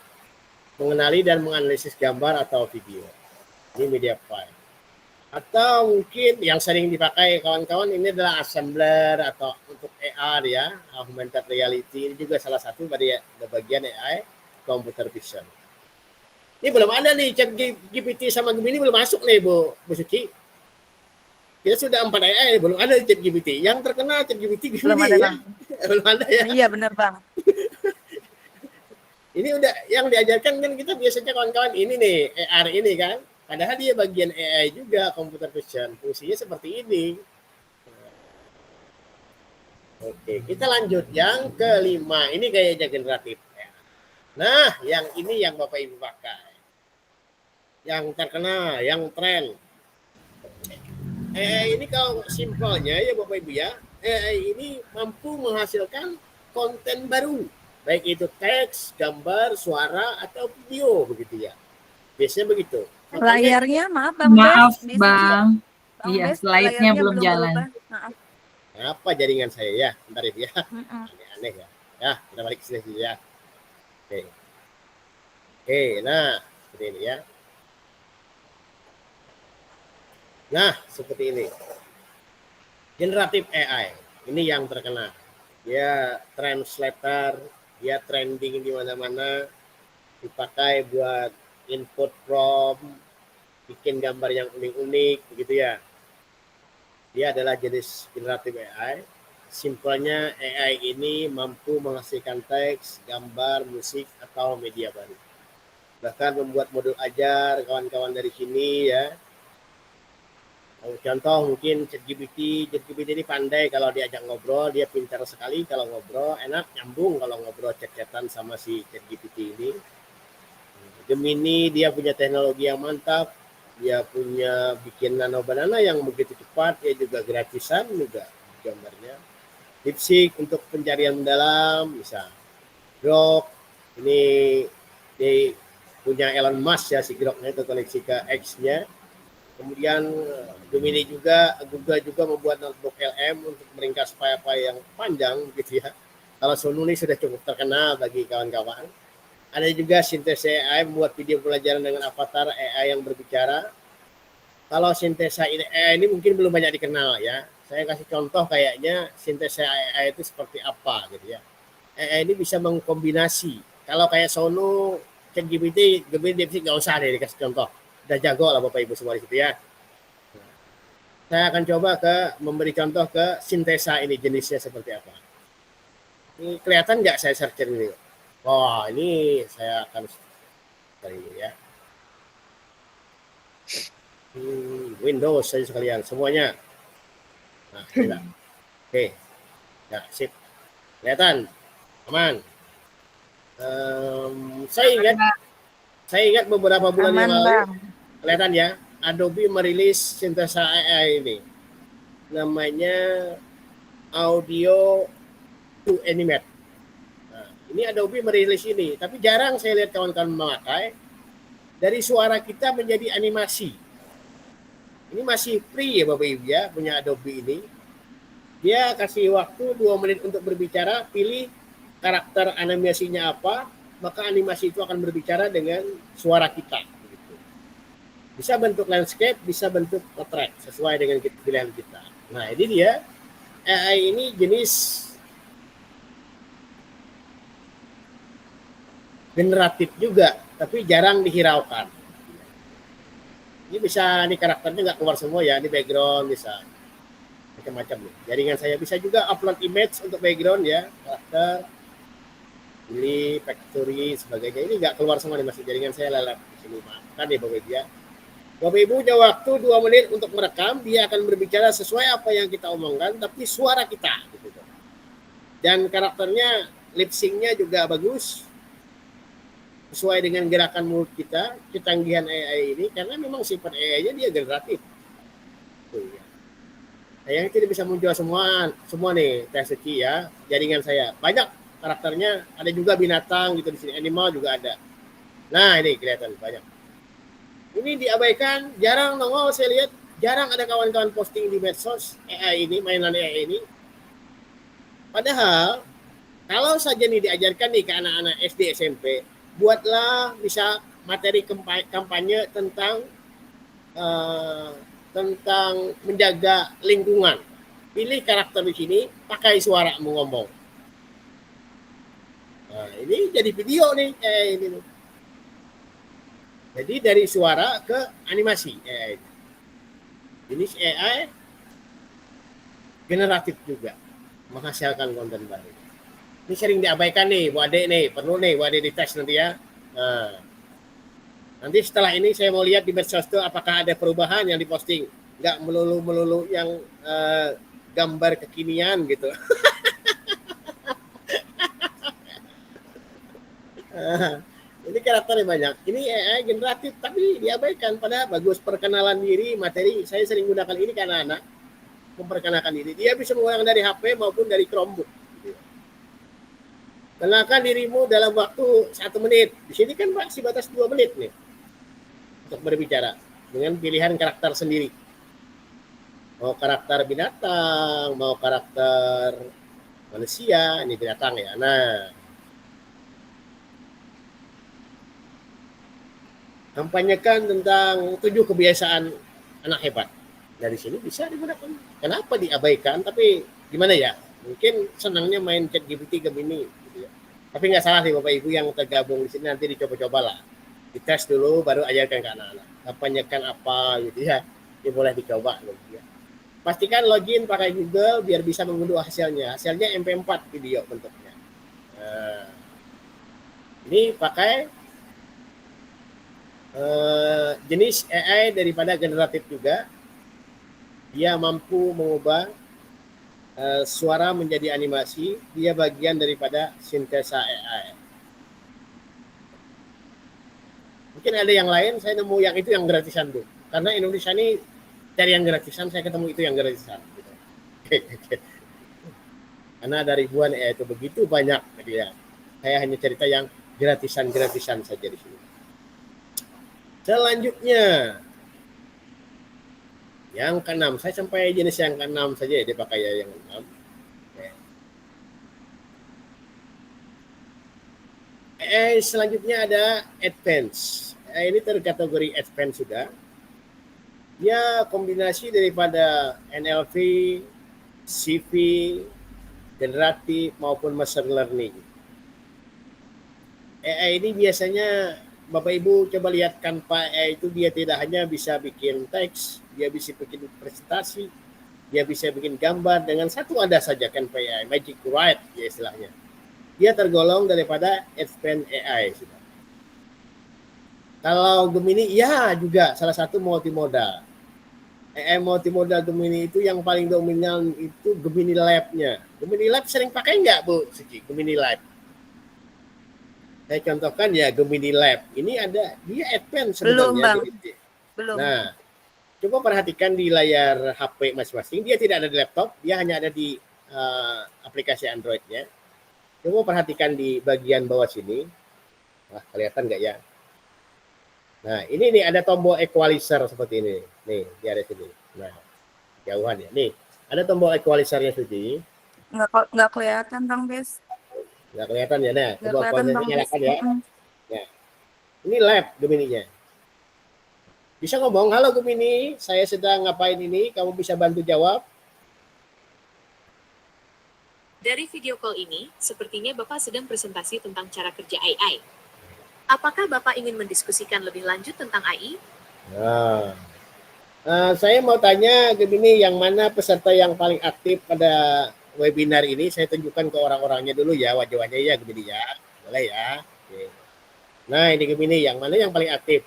mengenali dan menganalisis gambar atau video. Ini media 5. Atau mungkin yang sering dipakai kawan-kawan ini adalah assembler atau untuk AR ya, augmented reality. Ini juga salah satu dari bagian AI computer vision. Ini belum ada nih chat GPT sama Gemini, belum masuk nih Bu Suci. Kita sudah 4 AI, belum ada chat GPT. Yang terkenal chat GPT Gemini Belum ada, ya. Bang. Belum ada ya. Iya, benar, Bang. Ini udah yang diajarkan kan kita biasanya kawan-kawan ini nih AR ini kan. Padahal dia bagian AI juga, computer vision. Fungsinya seperti ini. Oke, kita lanjut. Yang kelima, ini gayanya generatif. Nah, yang ini yang Bapak Ibu pakai. Yang terkenal, yang tren. AI ini kalau simpelnya ya Bapak Ibu ya, AI ini mampu menghasilkan konten baru. Baik itu teks, gambar, suara, atau video begitu ya. Biasanya begitu. Makanya, Layarnya, maaf Bang Maaf, Bes, Bang. Bang Iya, Bes, slide-nya layarnya belum jalan. berubah. Maaf. apa jaringan saya ya? Bentar itu ya. Mm-mm. Aneh-aneh ya. Ya, kita balik ke sini ya. Oke. Oke, nah seperti ini ya. Nah, seperti ini. Generatif AI. Ini yang terkenal. Dia translator, dia trending di mana-mana. Dipakai buat input prompt, bikin gambar yang unik-unik begitu ya. Dia adalah jenis generatif AI. Simpelnya AI ini mampu menghasilkan teks, gambar, musik, atau media baru. Bahkan membuat modul ajar kawan-kawan dari sini ya. Contoh mungkin ChatGPT ini pandai kalau diajak ngobrol, dia pintar sekali kalau ngobrol, enak nyambung kalau ngobrol chat-chatan sama si ChatGPT ini. Gemini dia punya teknologi yang mantap, dia punya bikin nano banana yang begitu cepat, dia juga gratisan juga gambarnya. DeepSeek untuk pencarian mendalam, bisa. Grok ini dia punya Elon Musk ya, si Groknya itu koleksi ke X-nya. Kemudian Gemini juga, Google juga membuat notebook LM untuk meringkas file-file yang panjang gitu ya. Kalau Sonu ini sudah cukup terkenal bagi kawan-kawan. Ada juga Synthesis AI membuat video pelajaran dengan avatar AI yang berbicara. Kalau Synthesis AI ini mungkin belum banyak dikenal ya. Saya kasih contoh kayaknya Synthesis AI itu seperti apa gitu ya. AI ini bisa mengkombinasi. Kalau kayak Sonu, ChatGPT, Gemini, DeepSeek nggak usah deh dikasih contoh. Udah jago lah Bapak Ibu semua di situ ya. Saya akan coba memberi contoh ke Synthesis ini jenisnya seperti apa. Ini kelihatan nggak saya search ini? Wah, ini saya akan cari ini ya. Windows saja sekalian semuanya. Nah, tidak. Oke. Ya, sip. Kelihatan? Aman. Saya ingat beberapa bulan Aman, yang lalu. Bang. Kelihatan ya, Adobe merilis Synthesis AI ini. Namanya Audio to Animate. Nah, ini Adobe merilis ini, tapi jarang saya lihat kawan-kawan memakai. Dari suara kita menjadi animasi. Ini masih free ya Bapak Ibu ya, punya Adobe ini. Dia kasih waktu 2 menit untuk berbicara, pilih karakter animasinya apa, maka animasi itu akan berbicara dengan suara kita. Bisa bentuk landscape, bisa bentuk portrait sesuai dengan pilihan kita. Nah, ini dia AI ini jenis generatif juga, tapi jarang dihiraukan. Ini bisa, ini karakternya nggak keluar semua ya, ini background bisa macam-macam nih. Jaringan saya bisa juga upload image untuk background ya, karakter, pilih factory sebagainya. Ini nggak keluar semua nih, masih jaringan saya lelap di sini. Maafkan ya Bapak Ibu ya. Bapak Ibu punya waktu 2 menit untuk merekam, dia akan berbicara sesuai apa yang kita omongkan, tapi suara kita. Gitu. Dan karakternya, lip sync-nya juga bagus, sesuai dengan gerakan mulut kita, kecanggihan AI ini, karena memang sifat AI-nya dia generatif. Saya tidak bisa muncul semua nih Teh Suci ya, jaringan saya. Banyak karakternya, ada juga binatang gitu di sini, animal juga ada. Nah, ini kelihatan banyak. Ini diabaikan, jarang nongol saya lihat, jarang ada kawan-kawan posting di medsos AI ini, mainan AI ini. Padahal kalau saja nih diajarkan nih ke anak-anak SD SMP, buatlah bisa materi kampanye uh, tentang menjaga lingkungan. Pilih karakter di sini, pakai suaramu ngomong. Nah, ini jadi video nih, ini nih. Jadi dari suara ke animasi AI. Jenis AI generatif juga, menghasilkan konten baru. Ini sering diabaikan nih, Bu Ade nih, perlu nih Bu Ade dites nanti ya. Nah, nanti setelah ini saya mau lihat di medsos itu apakah ada perubahan yang diposting. Nggak melulu yang gambar kekinian gitu. Ini karakternya banyak. Ini AI generatif tapi diabaikan. Padahal bagus perkenalan diri, materi. Saya sering gunakan ini karena anak memperkenalkan diri. Dia bisa menggunakan dari HP maupun dari Chromebook. Kenalkan dirimu dalam waktu 1 menit. Di sini kan masih batas 2 menit nih untuk berbicara dengan pilihan karakter sendiri. Mau karakter binatang, mau karakter manusia, ini binatang ya. Nah, kampanyekan tentang 7 kebiasaan anak hebat. Dari sini bisa digunakan. Kenapa diabaikan? Tapi gimana ya? Mungkin senangnya main ChatGPT Gemini. Gitu ya. Tapi nggak salah nih Bapak Ibu yang tergabung di sini, nanti dicoba-coba lah. Dites dulu, baru ajarkan ke anak-anak. Kampanyekan apa gitu ya. Ini boleh dicoba. Gitu ya. Pastikan login pakai Google biar bisa mengunduh hasilnya. Hasilnya MP4 video bentuknya. Nah, ini pakai jenis AI daripada generatif juga. Dia mampu mengubah suara menjadi animasi. Dia bagian daripada sintesa AI. Mungkin ada yang lain, saya nemu yang itu yang gratisan tuh. Karena Indonesia ini cari yang gratisan, saya ketemu itu yang gratisan. Gitu. Karena ada ribuan AI itu begitu banyak. Jadi ya, saya hanya cerita yang gratisan saja di sini. Selanjutnya, yang ke-6. Saya sampai jenis yang ke-6 saja ya, dipakai yang ke-6. Selanjutnya ada advance. Ini terkategori advance sudah. Dia kombinasi daripada NLP, CV, generatif maupun machine learning. AI ini biasanya Bapak Ibu coba lihat Canva AI itu dia tidak hanya bisa bikin teks, dia bisa bikin presentasi, dia bisa bikin gambar dengan satu ada saja Canva AI, Magic Write ya istilahnya. Dia tergolong daripada advanced AI sudah. Kalau Gemini ya juga salah satu multimodal. AI multimodal Gemini itu yang paling dominan itu Gemini Lab-nya. Gemini Lab sering pakai nggak Bu Suci? Gemini Lab. Saya contohkan ya Gemini Lab. Ini ada dia advance Belum, sebenarnya. Bang. Belum. Nah, coba perhatikan di layar HP masing-masing. Dia tidak ada di laptop, dia hanya ada di aplikasi Android-nya. Coba perhatikan di bagian bawah sini. Wah, kelihatan nggak ya? Nah, ini nih ada tombol equalizer seperti ini. Nih, di ada sini. Nah, jauhan ya. Nih, ada tombol equalizernya Suci. Nggak kelihatan, Bang Bes. Nggak kelihatan ya? Nah, Nggak tombol kelihatan, Bang equalizernya Bes. nyalakan ya. Nah, ini lab Gemini-nya. Bisa ngomong, halo Gemini, saya sedang ngapain ini, kamu bisa bantu jawab. Dari video call ini, sepertinya Bapak sedang presentasi tentang cara kerja AI. Apakah Bapak ingin mendiskusikan lebih lanjut tentang AI? Nah, saya mau tanya Gemini, yang mana peserta yang paling aktif pada webinar ini? Saya tunjukkan ke orang-orangnya dulu ya, wajah-wajahnya ya Gemini ya. Boleh ya. Oke. Nah, ini Gemini, yang mana yang paling aktif?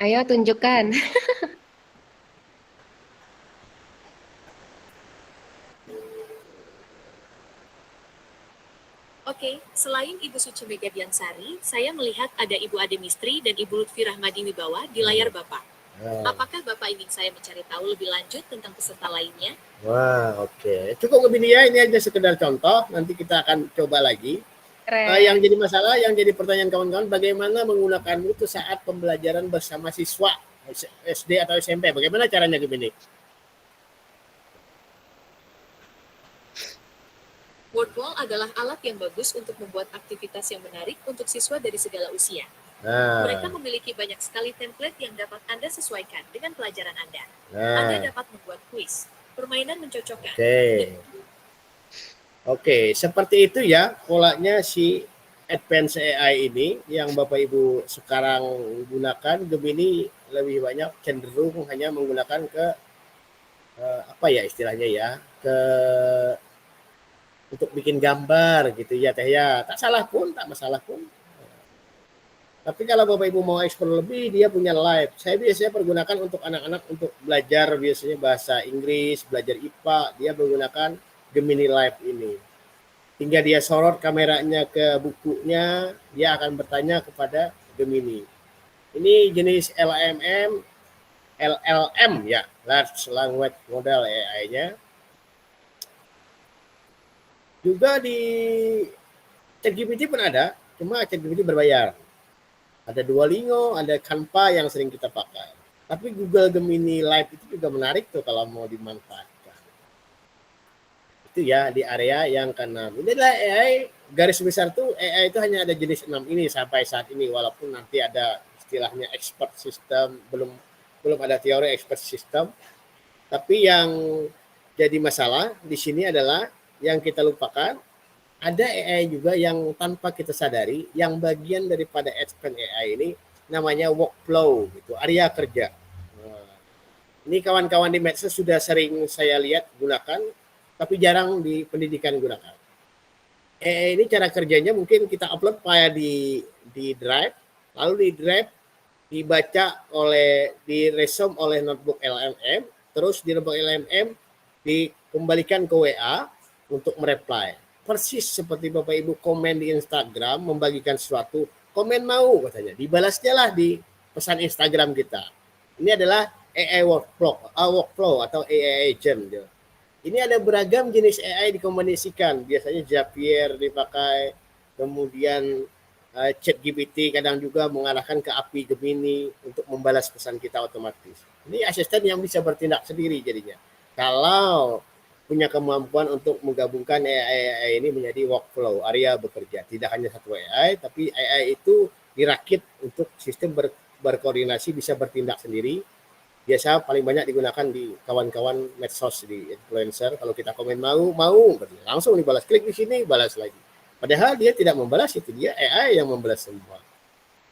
Ayo tunjukkan. Oke, selain Ibu Suci Megadiansari, saya melihat ada Ibu Ade Mistri dan Ibu Lutfi Rahmadi Wibawa di layar Bapak. Nah, Apakah Bapak ingin saya mencari tahu lebih lanjut tentang peserta lainnya? wah, oke. Cukup Gemini ya, ini aja sekedar contoh. Nanti kita akan coba lagi. Yang Keren. jadi masalah, yang jadi pertanyaan kawan-kawan, bagaimana menggunakan itu saat pembelajaran bersama siswa SD atau SMP? Bagaimana caranya Gemini? Wordwall adalah alat yang bagus untuk membuat aktivitas yang menarik untuk siswa dari segala usia. Mereka Nah, memiliki banyak sekali template yang dapat Anda sesuaikan dengan pelajaran Anda. nah, Anda dapat membuat kuis, permainan mencocokkan. oke. Oke, seperti itu ya polanya si Advanced AI ini yang Bapak Ibu sekarang gunakan. Gemini lebih banyak cenderung hanya menggunakan ke apa ya istilahnya ya, ke untuk bikin gambar gitu ya Teh ya. Tak salah pun, tak masalah pun. Tapi kalau Bapak Ibu mau eksplor lebih, dia punya live. Saya biasanya pergunakan untuk anak-anak untuk belajar biasanya bahasa Inggris, belajar IPA, dia menggunakan Gemini Live ini. Hingga dia sorot kameranya ke bukunya, dia akan bertanya kepada Gemini. Ini jenis LLM ya, Large Language Model AI-nya. Juga di ChatGPT pun ada, cuma ChatGPT berbayar. Ada Duolingo, ada Canva yang sering kita pakai. Tapi Google Gemini Live itu juga menarik tuh kalau mau dimanfaatkan. Itu ya di area yang keenam. Ini adalah AI, garis besar tuh AI itu hanya ada jenis 6 ini sampai saat ini. Walaupun nanti ada istilahnya expert system, belum ada teori expert system. Tapi yang jadi masalah di sini adalah yang kita lupakan, ada AI juga yang tanpa kita sadari, yang bagian daripada expert AI ini namanya workflow gitu, area kerja. Nah, ini kawan-kawan di medsos sudah sering saya lihat gunakan, tapi jarang di pendidikan gunakan. AI ini cara kerjanya mungkin kita upload file di Drive, lalu di Drive dibaca oleh, diresume oleh notebook LLM, terus di notebook LLM dikembalikan ke WA untuk mereply. Persis seperti Bapak Ibu komen di Instagram, membagikan sesuatu, komen mau katanya, dibalasnya lah di pesan Instagram kita. Ini adalah AI workflow atau AI agent. Ini ada beragam jenis AI dikombinasikan. Biasanya Zapier dipakai, kemudian ChatGPT kadang juga mengarahkan ke API Gemini untuk membalas pesan kita otomatis. Ini asisten yang bisa bertindak sendiri jadinya. Kalau punya kemampuan untuk menggabungkan AI ini menjadi workflow, area bekerja. Tidak hanya satu AI, tapi AI itu dirakit untuk sistem berkoordinasi, bisa bertindak sendiri. Biasa paling banyak digunakan di kawan-kawan medsos, di influencer. Kalau kita komen mau, langsung dibalas. Klik di sini, balas lagi. Padahal dia tidak membalas, itu dia AI yang membalas semua.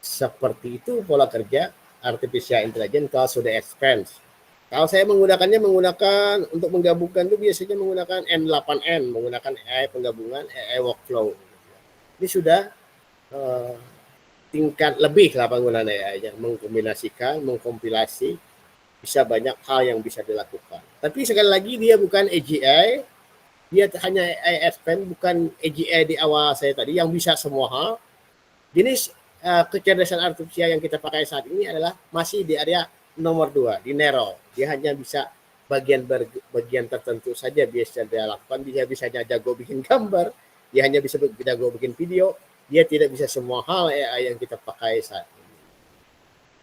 Seperti itu pola kerja artificial intelligence kalau sudah advance. Kalau saya menggunakannya untuk menggabungkan itu biasanya menggunakan N8N, menggunakan AI penggabungan, AI workflow. Ini sudah tingkat lebih lah penggunaan AI-nya, mengkombinasikan, mengkompilasi, bisa banyak hal yang bisa dilakukan. Tapi sekali lagi dia bukan AGI, dia hanya AI advance, bukan AGI di awal saya tadi yang bisa semua hal. Jenis kecerdasan artifisial yang kita pakai saat ini adalah masih di area nomor 2, di narrow. Dia hanya bisa bagian tertentu saja bisa dia lakukan. Dia bisa jago bikin gambar, dia hanya bisa jago bikin video, dia tidak bisa semua hal AI yang kita pakai saat ini.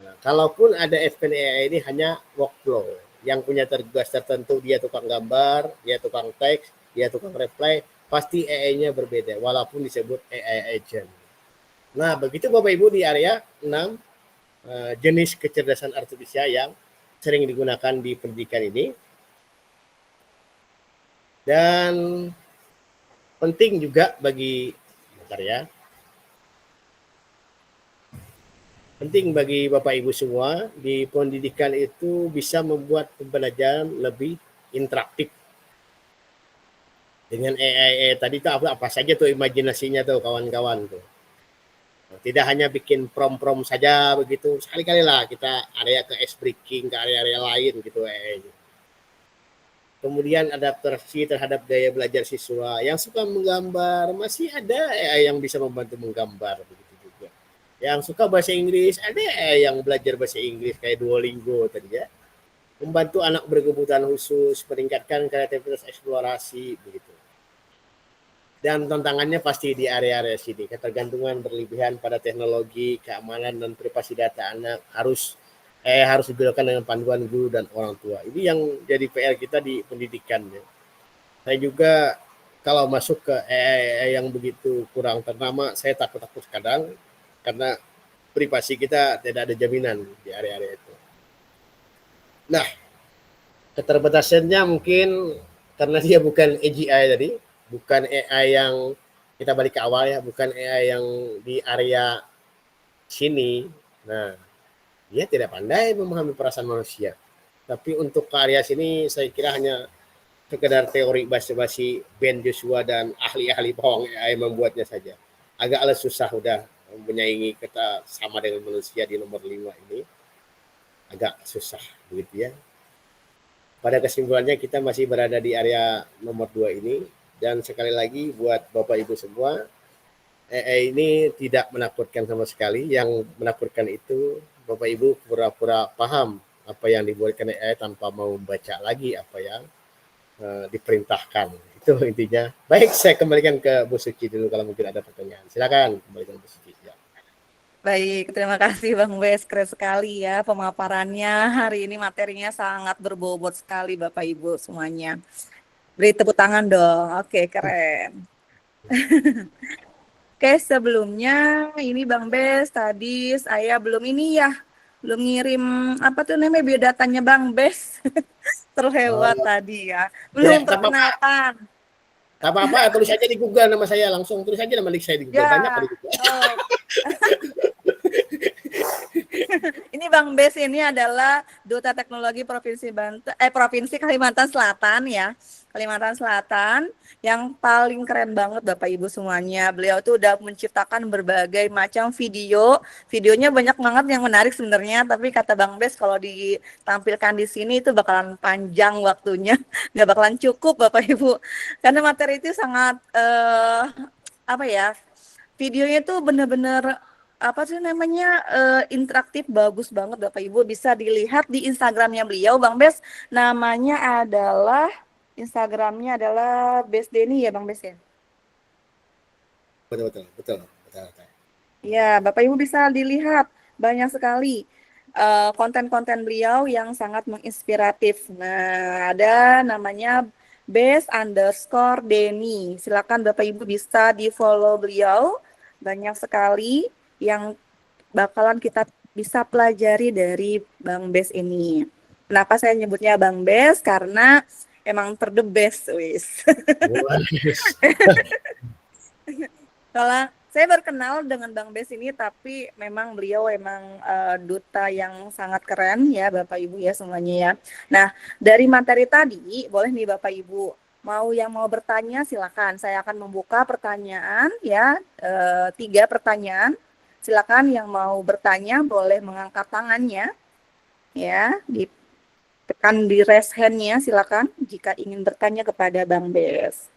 Nah, kalaupun ada advanced AI ini hanya workflow, yang punya tugas tertentu, dia tukang gambar, dia tukang teks, dia tukang reply, pasti AI-nya berbeda walaupun disebut AI agent. Nah, begitu Bapak Ibu di area 6 jenis kecerdasan artifisial yang sering digunakan di pendidikan ini. Dan penting juga bagi penting bagi Bapak Ibu semua di pendidikan itu bisa membuat pembelajaran lebih interaktif. Dengan AI tadi itu apa saja tuh imajinasinya tuh kawan-kawan tuh. Tidak hanya bikin prom saja begitu, sekali-kali lah kita area ke ice breaking, ke area-area lain gitu. Kemudian adaptasi terhadap gaya belajar siswa yang suka menggambar, masih ada AI yang bisa membantu menggambar begitu juga. Yang suka bahasa Inggris, ada yang belajar bahasa Inggris kayak Duolingo tadi ya. Membantu anak berkebutuhan khusus, meningkatkan kreativitas eksplorasi begitu. Dan tantangannya pasti di area-area sini, ketergantungan berlebihan pada teknologi, keamanan dan privasi data anak harus dibedakan dengan panduan guru dan orang tua. Ini yang jadi PR kita di pendidikan ya. Saya juga kalau masuk ke AI yang begitu kurang ternama, saya takut-takut kadang karena privasi kita tidak ada jaminan di area-area itu. Nah, keterbatasannya mungkin karena dia bukan AGI tadi, bukan AI yang kita balik ke awal ya, bukan AI yang di area sini. Nah, dia tidak pandai memahami perasaan manusia. Tapi untuk ke area sini saya kira hanya sekedar teori basa-basi Ben Joshua dan ahli-ahli pawang AI membuatnya saja. Agaklah susah udah menyaingi kita sama dengan manusia di nomor 5 ini. Agak susah begitu ya. Pada kesimpulannya kita masih berada di area nomor 2 ini. Dan sekali lagi buat Bapak Ibu semua, AI ini tidak menakutkan sama sekali. Yang menakutkan itu Bapak Ibu pura-pura paham apa yang dibuatkan AI tanpa mau membaca lagi apa yang diperintahkan. Itu intinya. Baik, saya kembalikan ke Bu Suci dulu kalau mungkin ada pertanyaan. Silakan kembalikan Bu Suci. Ya. Baik, terima kasih Bang Bes, keren sekali ya pemaparannya. Hari ini materinya sangat berbobot sekali Bapak Ibu semuanya. Beri tepuk tangan dong. Oke, keren. Oke, sebelumnya ini Bang Bes tadi saya belum ngirim apa tuh namanya biodatanya Bang Bes. Terlewat tadi ya. Belum perkenalkan. Tak apa-apa, tulis aja di Google nama saya langsung. Tulis aja nama saya di Google. Ya. Banyak kali Google. Oh. Ini Bang Bes ini adalah Duta Teknologi Provinsi Kalimantan Selatan ya. Kalimantan Selatan yang paling keren banget Bapak Ibu semuanya. Beliau tuh udah menciptakan berbagai macam video. Videonya banyak banget yang menarik sebenarnya, tapi kata Bang Bes kalau ditampilkan di sini itu bakalan panjang waktunya. Nggak bakalan cukup Bapak Ibu. Karena materi itu sangat videonya tuh bener-bener interaktif, bagus banget Bapak Ibu, bisa dilihat di Instagramnya beliau Bang Bes. Namanya adalah Instagramnya adalah Bes Denny ya Bang Bes ya. Betul. Ya Bapak Ibu bisa dilihat banyak sekali konten-konten beliau yang sangat menginspiratif. Nah, ada namanya Bes_Denny. Silakan Bapak Ibu bisa di follow beliau, banyak sekali yang bakalan kita bisa pelajari dari Bang Bes ini. Kenapa saya nyebutnya Bang Bes? Karena emang the best, wis. Kalau saya berkenal dengan Bang Bes ini, tapi memang beliau duta yang sangat keren ya Bapak Ibu ya semuanya ya. Nah, dari materi tadi, boleh nih Bapak Ibu, yang mau bertanya silakan. Saya akan membuka pertanyaan ya, 3 pertanyaan. Silakan yang mau bertanya boleh mengangkat tangannya ya, ditekan di raise hand-nya silakan jika ingin bertanya kepada Bang Bes.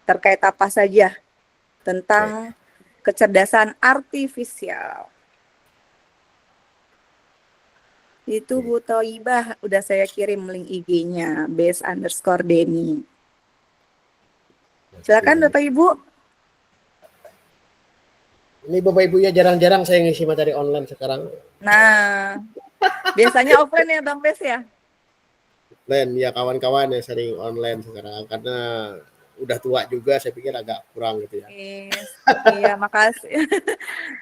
Terkait apa saja tentang kecerdasan artifisial. Itu Bu Thoibah udah saya kirim link IG-nya Bes_Denny. Silakan Bapak Ibu. Ini Bapak Ibu ya, jarang-jarang saya ngisi materi online sekarang. Nah, biasanya offline ya Bang Bes ya? Offline ya, kawan-kawan ya sering online sekarang karena udah tua juga, saya pikir agak kurang gitu ya. Iya, makasih.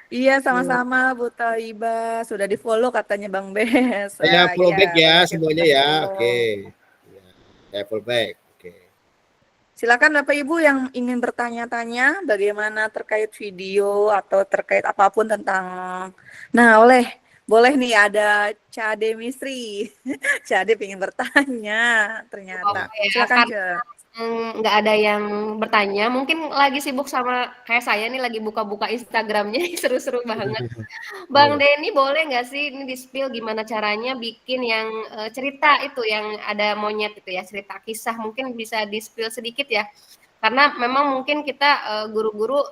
Iya, sama-sama Bu Thoibah. Sudah di-follow katanya Bang Bes. Saya follow back ya semuanya ya. Follow. Oke. Ya, saya follow back. Oke. Silakan Bapak Ibu yang ingin bertanya-tanya bagaimana terkait video atau terkait apapun tentang. Nah, boleh nih ada Cade Misri. Cade ingin bertanya ternyata. Silakan nggak ada yang bertanya, mungkin lagi sibuk sama kayak saya nih lagi buka-buka Instagramnya seru-seru banget. Bang Denny boleh nggak sih ini di-spill gimana caranya bikin yang cerita itu yang ada monyet itu ya, cerita kisah, mungkin bisa di-spill sedikit ya Karena memang mungkin kita guru-guru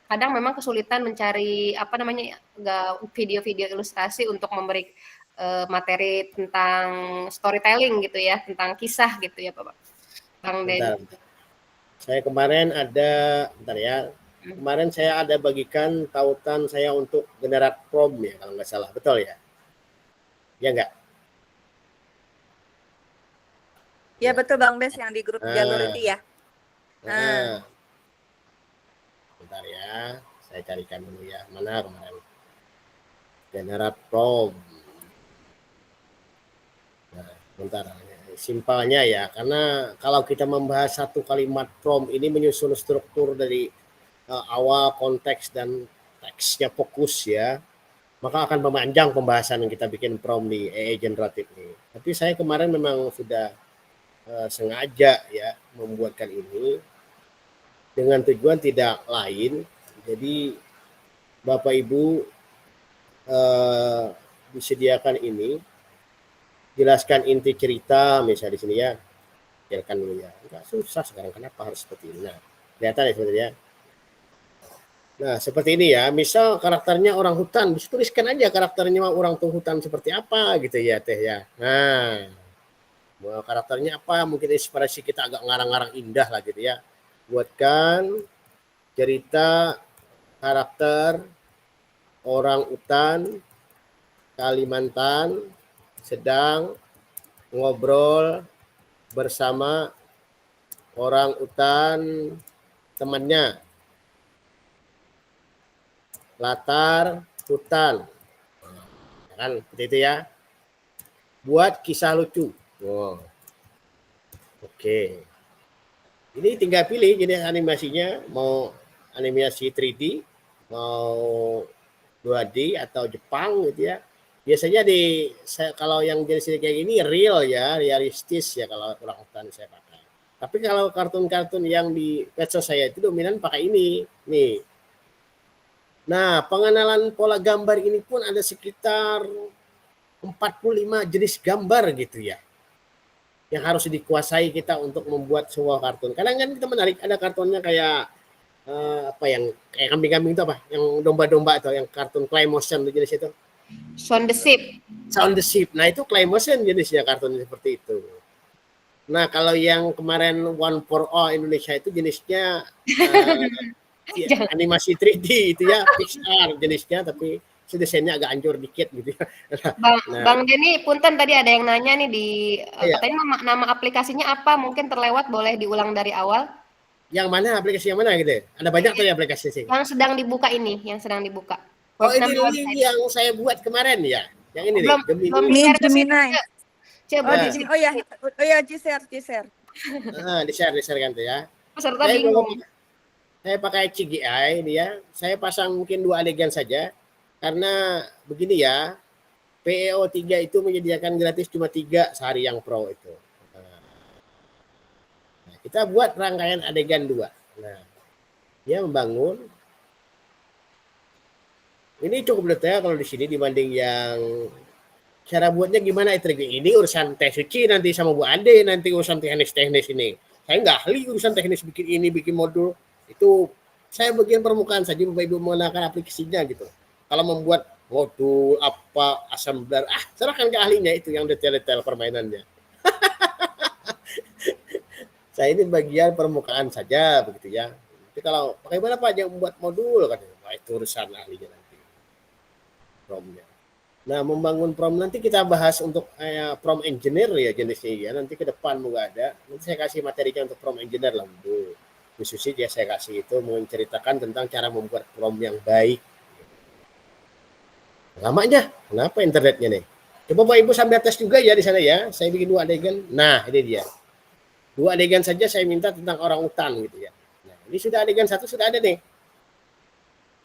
kadang memang kesulitan mencari apa namanya video-video ilustrasi untuk memberi materi tentang storytelling gitu ya, tentang kisah gitu ya, Bapak. Bang Bentar. Den. Saya kemarin ada, bentar ya. Kemarin saya ada bagikan tautan saya untuk generate prompt ya kalau nggak salah, betul ya? Ya nggak? Ya betul Bang Des yang di grup jalur Ah. itu ya. Nah, bentar ya, saya carikan dulu ya. Mana kemarin? Generate prompt. Nah, bentar. Simpelnya ya, karena kalau kita membahas satu kalimat prompt ini menyusun struktur dari awal, konteks, dan teksnya fokus ya, maka akan memanjang pembahasan yang kita bikin prompt di AI generatif ini. Tapi saya kemarin memang sudah sengaja ya membuatkan ini dengan tujuan tidak lain. Jadi Bapak Ibu disediakan ini, jelaskan inti cerita misalnya di sini ya, jelaskan dulu ya. Enggak susah sekarang, kenapa harus seperti ini? Nah, kelihatan ya sebenarnya. Nah, seperti ini ya. Misal karakternya orang hutan, tuliskan aja karakternya orang hutan seperti apa gitu ya, Teh ya. Nah, karakternya apa? Mungkin inspirasi kita agak ngarang-ngarang indah lah gitu ya. Buatkan cerita karakter orang hutan Kalimantan sedang ngobrol bersama orang hutan temannya. Latar hutan. Kan seperti itu ya. Buat kisah lucu. Oh. Oke. Ini tinggal pilih jenis animasinya, mau animasi 3D, mau 2D atau Jepang gitu ya. Biasanya kalau yang jenis kayak gini real ya, realistis ya kalau orang hutan saya pakai. Tapi kalau kartun-kartun yang di medsos saya itu dominan pakai ini. Nih. Nah, pengenalan pola gambar ini pun ada sekitar 45 jenis gambar gitu ya. Yang harus dikuasai kita untuk membuat sebuah kartun. Kadang kan kita menarik, ada kartunnya kayak apa yang kayak kambing-kambing itu apa? Yang domba-domba atau yang kartun clay motion jenis itu. Sound the Ship. Sound the Ship. Nah, itu clay motion jenisnya kartun seperti itu. Nah, kalau yang kemarin One for All Indonesia itu jenisnya ya, animasi 3D itu ya, Pixar jenisnya, tapi desainnya agak hancur dikit gitu ya. Bang Denny, punten tadi ada yang nanya nih di Iya. katanya nama aplikasinya apa? Mungkin terlewat, boleh diulang dari awal. Yang mana aplikasi yang mana gitu? Ada banyak tuh ya aplikasi sih. Yang sedang dibuka ini, yang sedang dibuka. Oh, ini Nama website. yang saya buat kemarin ya. Yang ini Belum nih, belum Ini di-share ke sini, Gemini. Cek. Cek, Oh, belum di Nah. sini. Oh ya, Ciser. di-share kan tuh ya. Peserta Saya bingung. Saya pakai CGI ini ya. Saya pasang mungkin 2 adegan saja. Karena begini ya, PEO 3 itu menyediakan gratis cuma 3 sehari yang pro itu. Nah, kita buat rangkaian adegan 2. Nah, dia membangun. Ini cukup detail kalau di sini dibanding yang cara buatnya gimana itu. Ini urusan Teh Suci nanti sama Bu Ade, nanti urusan teknis-teknis ini. Saya nggak ahli urusan teknis bikin ini, bikin modul. Itu saya bagian permukaan saja, Bapak Ibu menggunakan aplikasinya gitu. Kalau membuat modul apa assembler, serahkan ke ahlinya itu yang detail-detail permainannya. Saya ini bagian permukaan saja begitu ya. Tapi kalau bagaimana Pak yang membuat modul katanya, wah itu urusan ahlinya nanti. Promnya. Nah, membangun prom nanti kita bahas untuk prom engineer ya jenisnya ya. Nanti ke depan moga ada. Nanti saya kasih materinya untuk prom engineer lah Bu. Khususnya saya kasih itu menceritakan tentang cara membuat prom yang baik. Lamanya, kenapa internetnya nih? Coba Bapak Ibu sambil tes juga ya di sana ya. Saya bikin 2 adegan. Nah, ini dia. 2 adegan saja saya minta tentang orang hutan gitu ya. Nah, ini sudah adegan 1 sudah ada nih.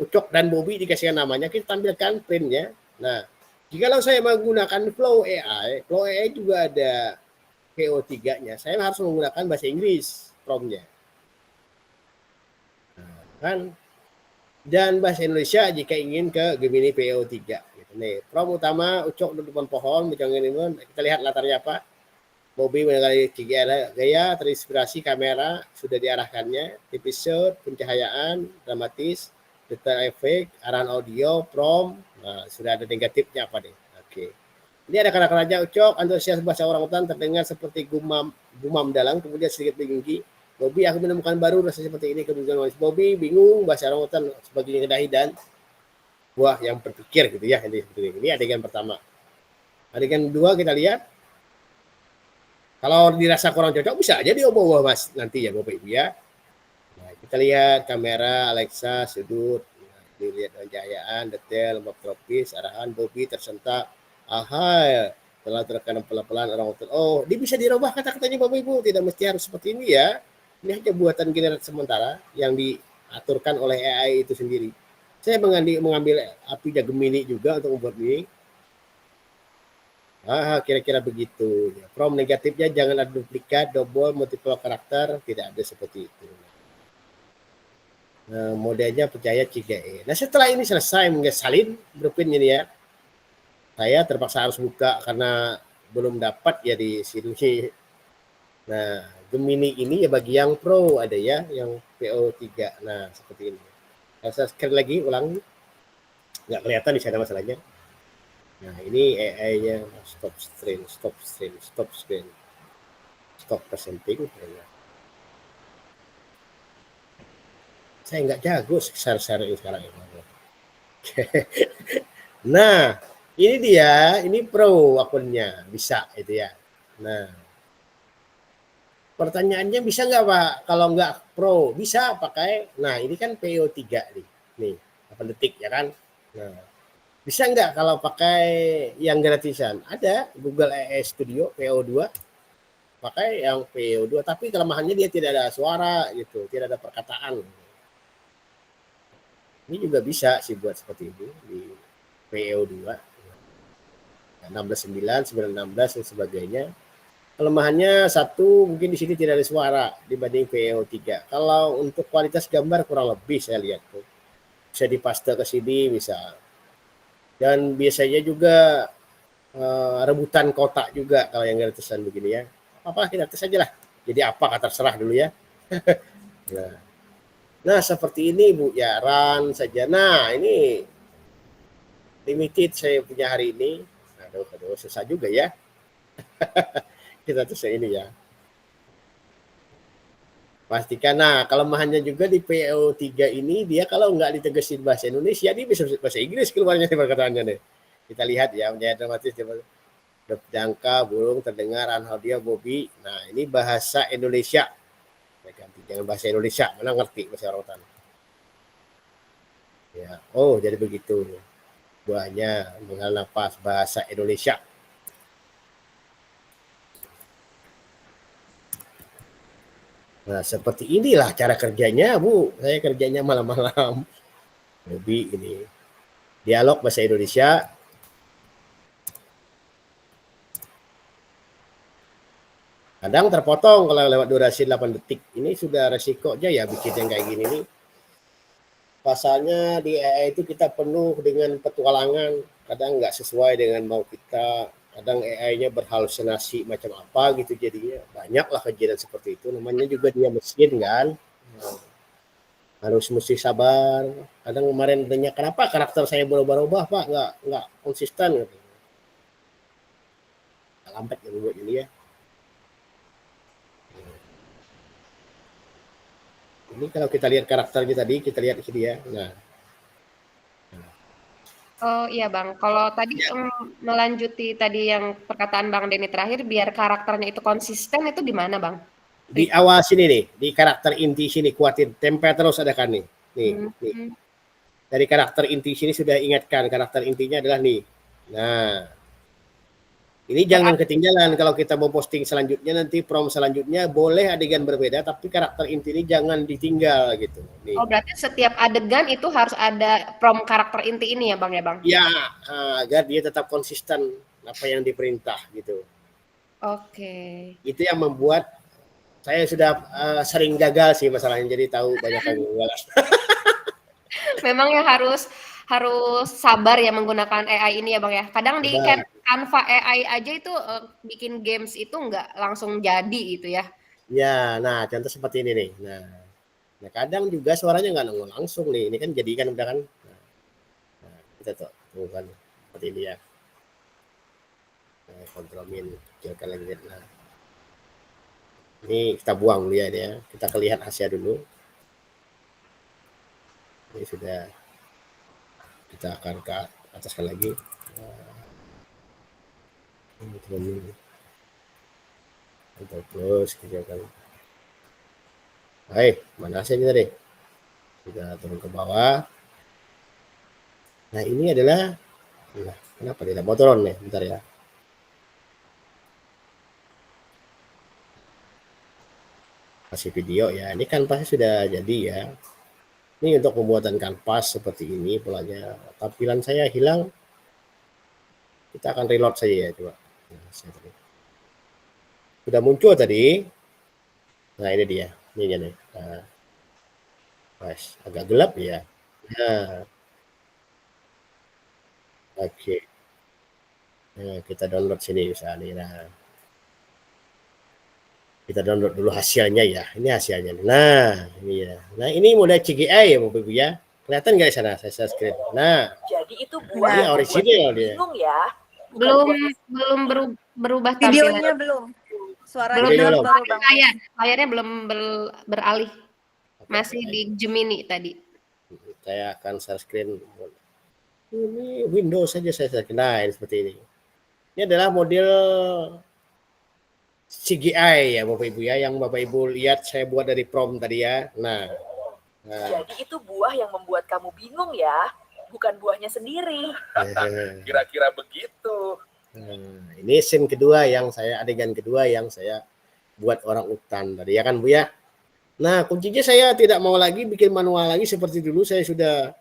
Ucok dan Bobby dikasihkan namanya, kita tampilkan printnya. Nah, jikalau saya menggunakan Flow AI juga ada PO3-nya. Saya harus menggunakan bahasa Inggris promnya. Nah, kan? Dan bahasa Indonesia jika ingin ke Gemini PO3 gitu. Nih, prom utama Ucok di depan pohon, kita lihat latarnya apa? Bobby mengenai gaya terinspirasi kamera sudah diarahkannya, episode, pencahayaan, dramatis, detail efek, arahan audio, prompt, nah, sudah ada negatifnya apa deh? Oke. Ini ada kata-kata Raja Ucok, antusias bahasa orang hutan terdengar seperti gumam dalam, kemudian sedikit tinggi. Bobby, aku menemukan baru rasa seperti ini kemudian Bobby bingung bahasa orang hutan sebagai kedahi dan buah yang berpikir gitu ya. Ini adegan pertama. Adegan kedua kita lihat. Kalau dirasa kurang cocok bisa aja dioboh Mas nanti ya Bapak Ibu ya. Nah, kita lihat kamera, Alexa, sudut, dilihat pencahayaan, detail, lembab tropis, arahan Bobby tersentak. Aha, telah terekam pelan-pelan orang hutan. Oh, dia bisa dirubah kata-katanya Bapak Ibu, tidak mesti harus seperti ini ya. Ini hanya buatan generasi sementara yang diaturkan oleh AI itu sendiri. Saya mengambil API Gemini juga untuk membuat ini. Kira-kira begitu. Prompt negatifnya jangan ada duplikat, double, multiple karakter, tidak ada seperti itu. Nah, modelnya percaya 3E. Nah, setelah ini selesai salin blueprint ini ya. Saya terpaksa harus buka karena belum dapat ya di sini. Nah, Gemini ini ya bagi yang pro ada ya, yang PO3. Nah, seperti ini. Saya sekali lagi ulang. Nggak kelihatan di sana masalahnya. Nah, ini AI-nya stop presenting. Saya nggak jago share ini sekarang ini. Nah, ini dia, ini pro akunnya, bisa itu ya. Nah, pertanyaannya bisa nggak Pak? Kalau nggak pro, bisa pakai. Nah, ini kan PO3 nih 8 detik ya kan. Nah, bisa nggak kalau pakai yang gratisan? Ada Google AI Studio PO2, pakai yang PO2, tapi kelemahannya dia tidak ada suara gitu, tidak ada perkataan. Ini juga bisa sih buat seperti ini di PO2, 16.9, 916 dan sebagainya. Kelemahannya satu, mungkin di sini tidak ada suara dibanding PO3. Kalau untuk kualitas gambar kurang lebih saya lihat tuh, bisa dipaste ke sini bisa. Dan biasanya juga rebutan kotak juga kalau yang gratisan begini ya. Apa gratis aja lah. Jadi apa terserah dulu ya. Nah, seperti ini Bu ya, run saja. Nah, ini limited saya punya hari ini. Aduh, susah juga ya. Kita tuh ini ya. Pastikan. Nah, kelemahannya juga di PO3 ini dia kalau nggak ditegesin bahasa Indonesia dia bisa bahasa Inggris keluarnya perkataannya deh. Kita lihat ya, menjadi dramatis jangka burung terdengar audio Bobby. Nah, ini bahasa Indonesia. Saya ganti jangan bahasa Indonesia, mana ngerti bahasa orang hutan. Ya, oh jadi begitu. Buahnya menghela nafas bahasa Indonesia. Nah, seperti inilah cara kerjanya, Bu. Saya kerjanya malam-malam. Bobby ini. Dialog bahasa Indonesia. Kadang terpotong kalau lewat durasi 8 detik. Ini sudah resikonya ya bikin yang kayak gini nih. Pasalnya di AI itu kita penuh dengan petualangan. Kadang nggak sesuai dengan mau kita. Kadang AI-nya berhalusinasi macam apa gitu jadinya. Banyaklah kejadian seperti itu. Namanya juga dia mesin kan. Harus mesti sabar. Kadang kemarin tanya kenapa karakter saya berubah-ubah Pak, nggak konsisten gitu. Lambat yang buat ini ya. Ini kalau kita lihat karakternya tadi, kita lihat di sini ya. Nah. Oh iya Bang, kalau tadi melanjuti tadi yang perkataan Bang Denny terakhir, biar karakternya itu konsisten itu di mana Bang? Di awal sini nih, di karakter inti sini kuatin, tempel terus ada kan nih. Nih. Dari karakter inti sini sudah ingatkan, karakter intinya adalah nih. Nah, ini jangan ketinggalan kalau kita mau posting selanjutnya nanti prompt selanjutnya boleh adegan berbeda tapi karakter inti ini jangan ditinggal gitu. Nih. Oh berarti setiap adegan itu harus ada prompt karakter inti ini ya Bang ya Bang? Ya, agar dia tetap konsisten apa yang diperintah gitu. Oke. Itu yang membuat saya sudah sering gagal sih masalahnya jadi tahu banyak yang gagal. Memang ya harus sabar ya menggunakan AI ini ya Bang ya. Kadang Canva AI aja itu bikin games itu nggak langsung jadi gitu ya. Ya, nah contoh seperti ini nih. Nah kadang juga suaranya nggak nongol langsung nih. Ini kan jadi kan udah kan. Nah, kita tuh kan seperti ini ya. Nah, kontrol min, kecilkan lagi. Nah, ini kita buang dulu ya ini ya. Kita lihat hasil dulu. Ini sudah kita akan ke ataskan lagi. Kontrol min, kontrol plus, kecilkan. Hai, mana hasilnya tadi? Kita turun ke bawah. Nah ini adalah, nah, kenapa tidak mau turun nih? Bentar ya. Kasih video ya. Ini kanvasnya sudah jadi ya. Ini untuk pembuatan kanvas seperti ini polanya. Tampilan saya hilang. Kita akan reload saja ya coba. Nah, sudah muncul tadi. Nah ini dia. Ini nih. Nah, agak gelap ya. Nah, oke. Nah, kita download sini misalnya. Nah, kita download dulu hasilnya ya. Ini hasilnya. Nah, ini ya. Nah, ini model CGI ya Bapak Ibu ya. Kelihatan nggak di sana? Saya share screen. Nah, Jadi itu buah ini yang original dia. bingung ya. Belum berubah Videonya tampilan. belum. Suaranya Belum Videonya baru belum. Bang. layarnya belum beralih. Masih di Gemini tadi. Saya akan share screen. Ini Windows saja saya share screen. Nah, ini seperti ini. Ini adalah model CGI ya Bapak Ibu ya, yang Bapak Ibu lihat saya buat dari prompt tadi ya. Nah, Jadi itu buah yang membuat kamu bingung ya, bukan buahnya sendiri. Kira-kira begitu. ini scene kedua yang saya, adegan kedua yang saya buat orang utan tadi ya kan Bu ya. Nah kuncinya saya tidak mau lagi bikin manual lagi seperti dulu. Saya sudah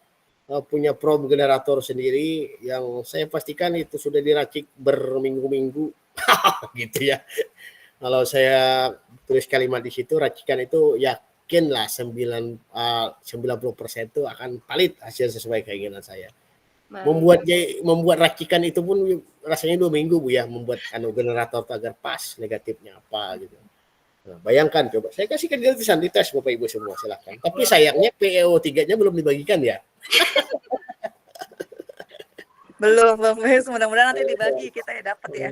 punya prompt generator sendiri yang saya pastikan itu sudah diracik berminggu-minggu gitu ya. Kalau saya tulis kalimat di situ, racikan itu yakinlah 90% itu akan valid hasil sesuai keinginan saya. Membuat racikan itu pun rasanya 2 minggu Bu ya, membuat generator agar pas negatifnya apa gitu. Nah, bayangkan coba, saya kasih ke gratisan di tes Bapak Ibu semua silahkan. Tapi sayangnya PEO 3-nya belum dibagikan ya. Belum, mudah-mudahan nanti dibagi kita ya dapat ya.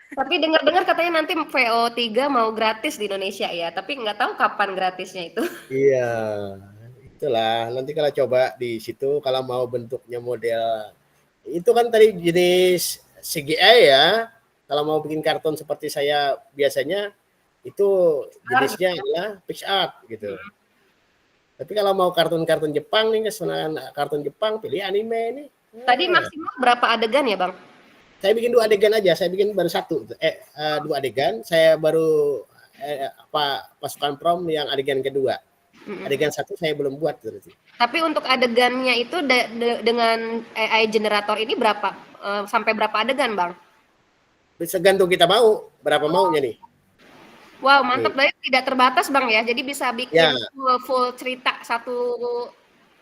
Tapi dengar-dengar katanya nanti VO3 mau gratis di Indonesia ya, tapi nggak tahu kapan gratisnya itu. Iya, itulah. Nanti kalau coba di situ, kalau mau bentuknya model, itu kan tadi jenis CGI ya. Kalau mau bikin karton seperti saya biasanya, itu jenisnya adalah PixArt gitu. Tapi kalau mau kartun-kartun Jepang nih, kesenangan kartun Jepang, pilih anime nih. Tadi maksimal berapa adegan ya Bang? Saya bikin 2 adegan aja, saya bikin baru 2 adegan, saya baru pasukan prom yang adegan kedua. Adegan 1 saya belum buat berarti. Tapi untuk adegannya itu dengan AI generator ini berapa sampai berapa adegan Bang? Tergantung kita mau, berapa maunya nih. Wow, mantap banget, tidak terbatas Bang ya. Jadi bisa bikin Ya. full cerita satu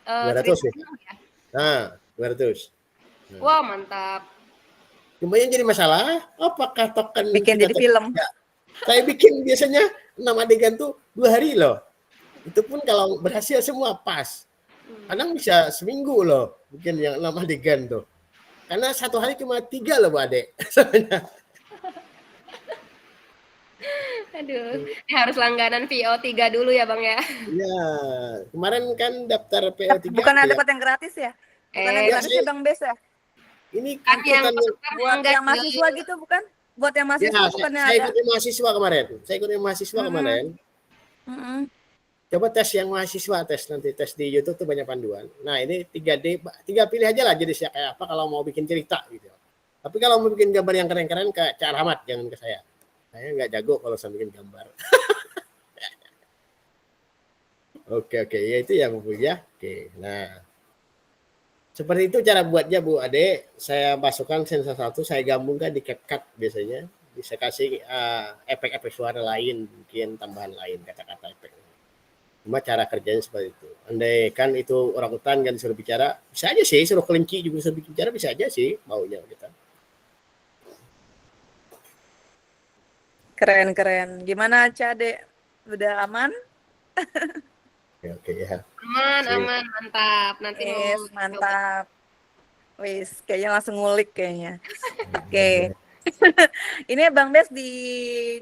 200 cerita nih. film ya. Nah, 200. Wow, mantap. Cuma yang jadi masalah, apakah token Bikin jadi film. Ya, saya bikin biasanya 6 adegan tuh 2 hari loh. Itu pun kalau berhasil semua pas. Kadang bisa seminggu loh bikin yang 6 adegan tuh. Karena 1 hari cuma 3 loh Bu Ade. Aduh, ini harus langganan VO3 dulu ya Bang ya. Iya, kemarin kan daftar PO3. Bukan ada ya. dapat yang gratis ya? Bukan yang Eh, gratis ya Bang Bes ya? Ini kan yang Buat yang mahasiswa gitu bukan? Buat yang ya, mahasiswa bukannya saya ada? ikutin mahasiswa kemarin. Saya ikutin mahasiswa kemarin. Mm-mm. Coba tes yang mahasiswa, nanti tes di YouTube tuh banyak panduan. Nah ini 3D, 3 pilih aja lah jenisnya kayak apa kalau mau bikin cerita gitu. Tapi kalau mau bikin gambar yang keren-keren ke Cak Rahmat, jangan ke saya. Saya nggak jago kalau saya bikin gambar. Oke, ya itu yang Bu ya. Oke, nah seperti itu cara buatnya Bu Ade. Saya masukkan sensor 1, saya gabungkan di CapCut biasanya. Bisa kasih efek-efek suara lain, mungkin tambahan lain kata-kata efek. Cuma cara kerjanya seperti itu. Andai kan itu orang hutan kan disuruh bicara, bisa aja sih. Suruh kelinci juga disuruh bicara, bisa aja sih maunya kita. Keren. Gimana Cade? Udah aman? Oke ya. Aman, mantap. Nanti mau Wis, coba. mantap. Wis, kayaknya langsung ngulik kayaknya. Oke. Ini Bang Bes di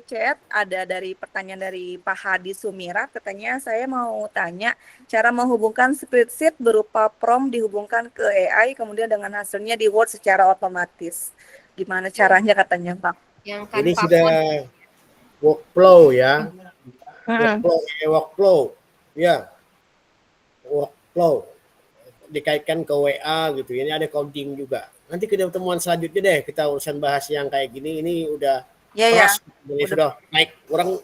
chat ada dari pertanyaan dari Pak Hadi Sumirat, katanya saya mau tanya cara menghubungkan spreadsheet berupa prompt dihubungkan ke AI kemudian dengan hasilnya di Word secara otomatis. Gimana caranya katanya Bang? Yang Ini Canva sudah code. workflow ya. Mm-mm. Workflow. Ya, workflow. Dikaitkan ke WA gitu. Ini ada coding juga. Nanti ke pertemuan selanjutnya deh kita urusan bahas yang kayak gini. Ini udah Ya. keras. Ini Udah. sudah naik.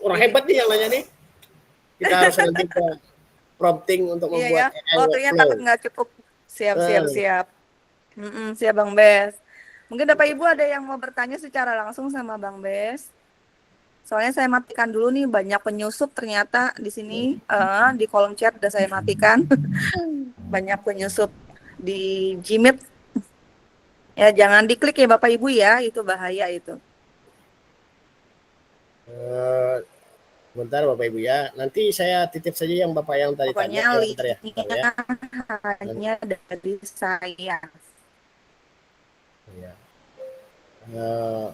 Orang hebat nih yang nanya nih. Kita harus nanti ke prompting untuk Iya membuat ya. AI Waktunya workflow. takut nggak cukup. Siap. Eh, Siap Bang Bes. Mungkin Bapak Ibu ada yang mau bertanya secara langsung sama Bang Bes. Soalnya saya matikan dulu nih, banyak penyusup ternyata di sini, di kolom chat udah saya matikan. Banyak penyusup di Gmeet. Ya jangan diklik ya Bapak Ibu ya, itu bahaya itu. Bentar Bapak Ibu ya. Nanti saya titip saja yang Bapak yang tadi Pokoknya tanya. Ya, bentar ya. Bentar ya. linknya hanya dari saya. Ya. Eh,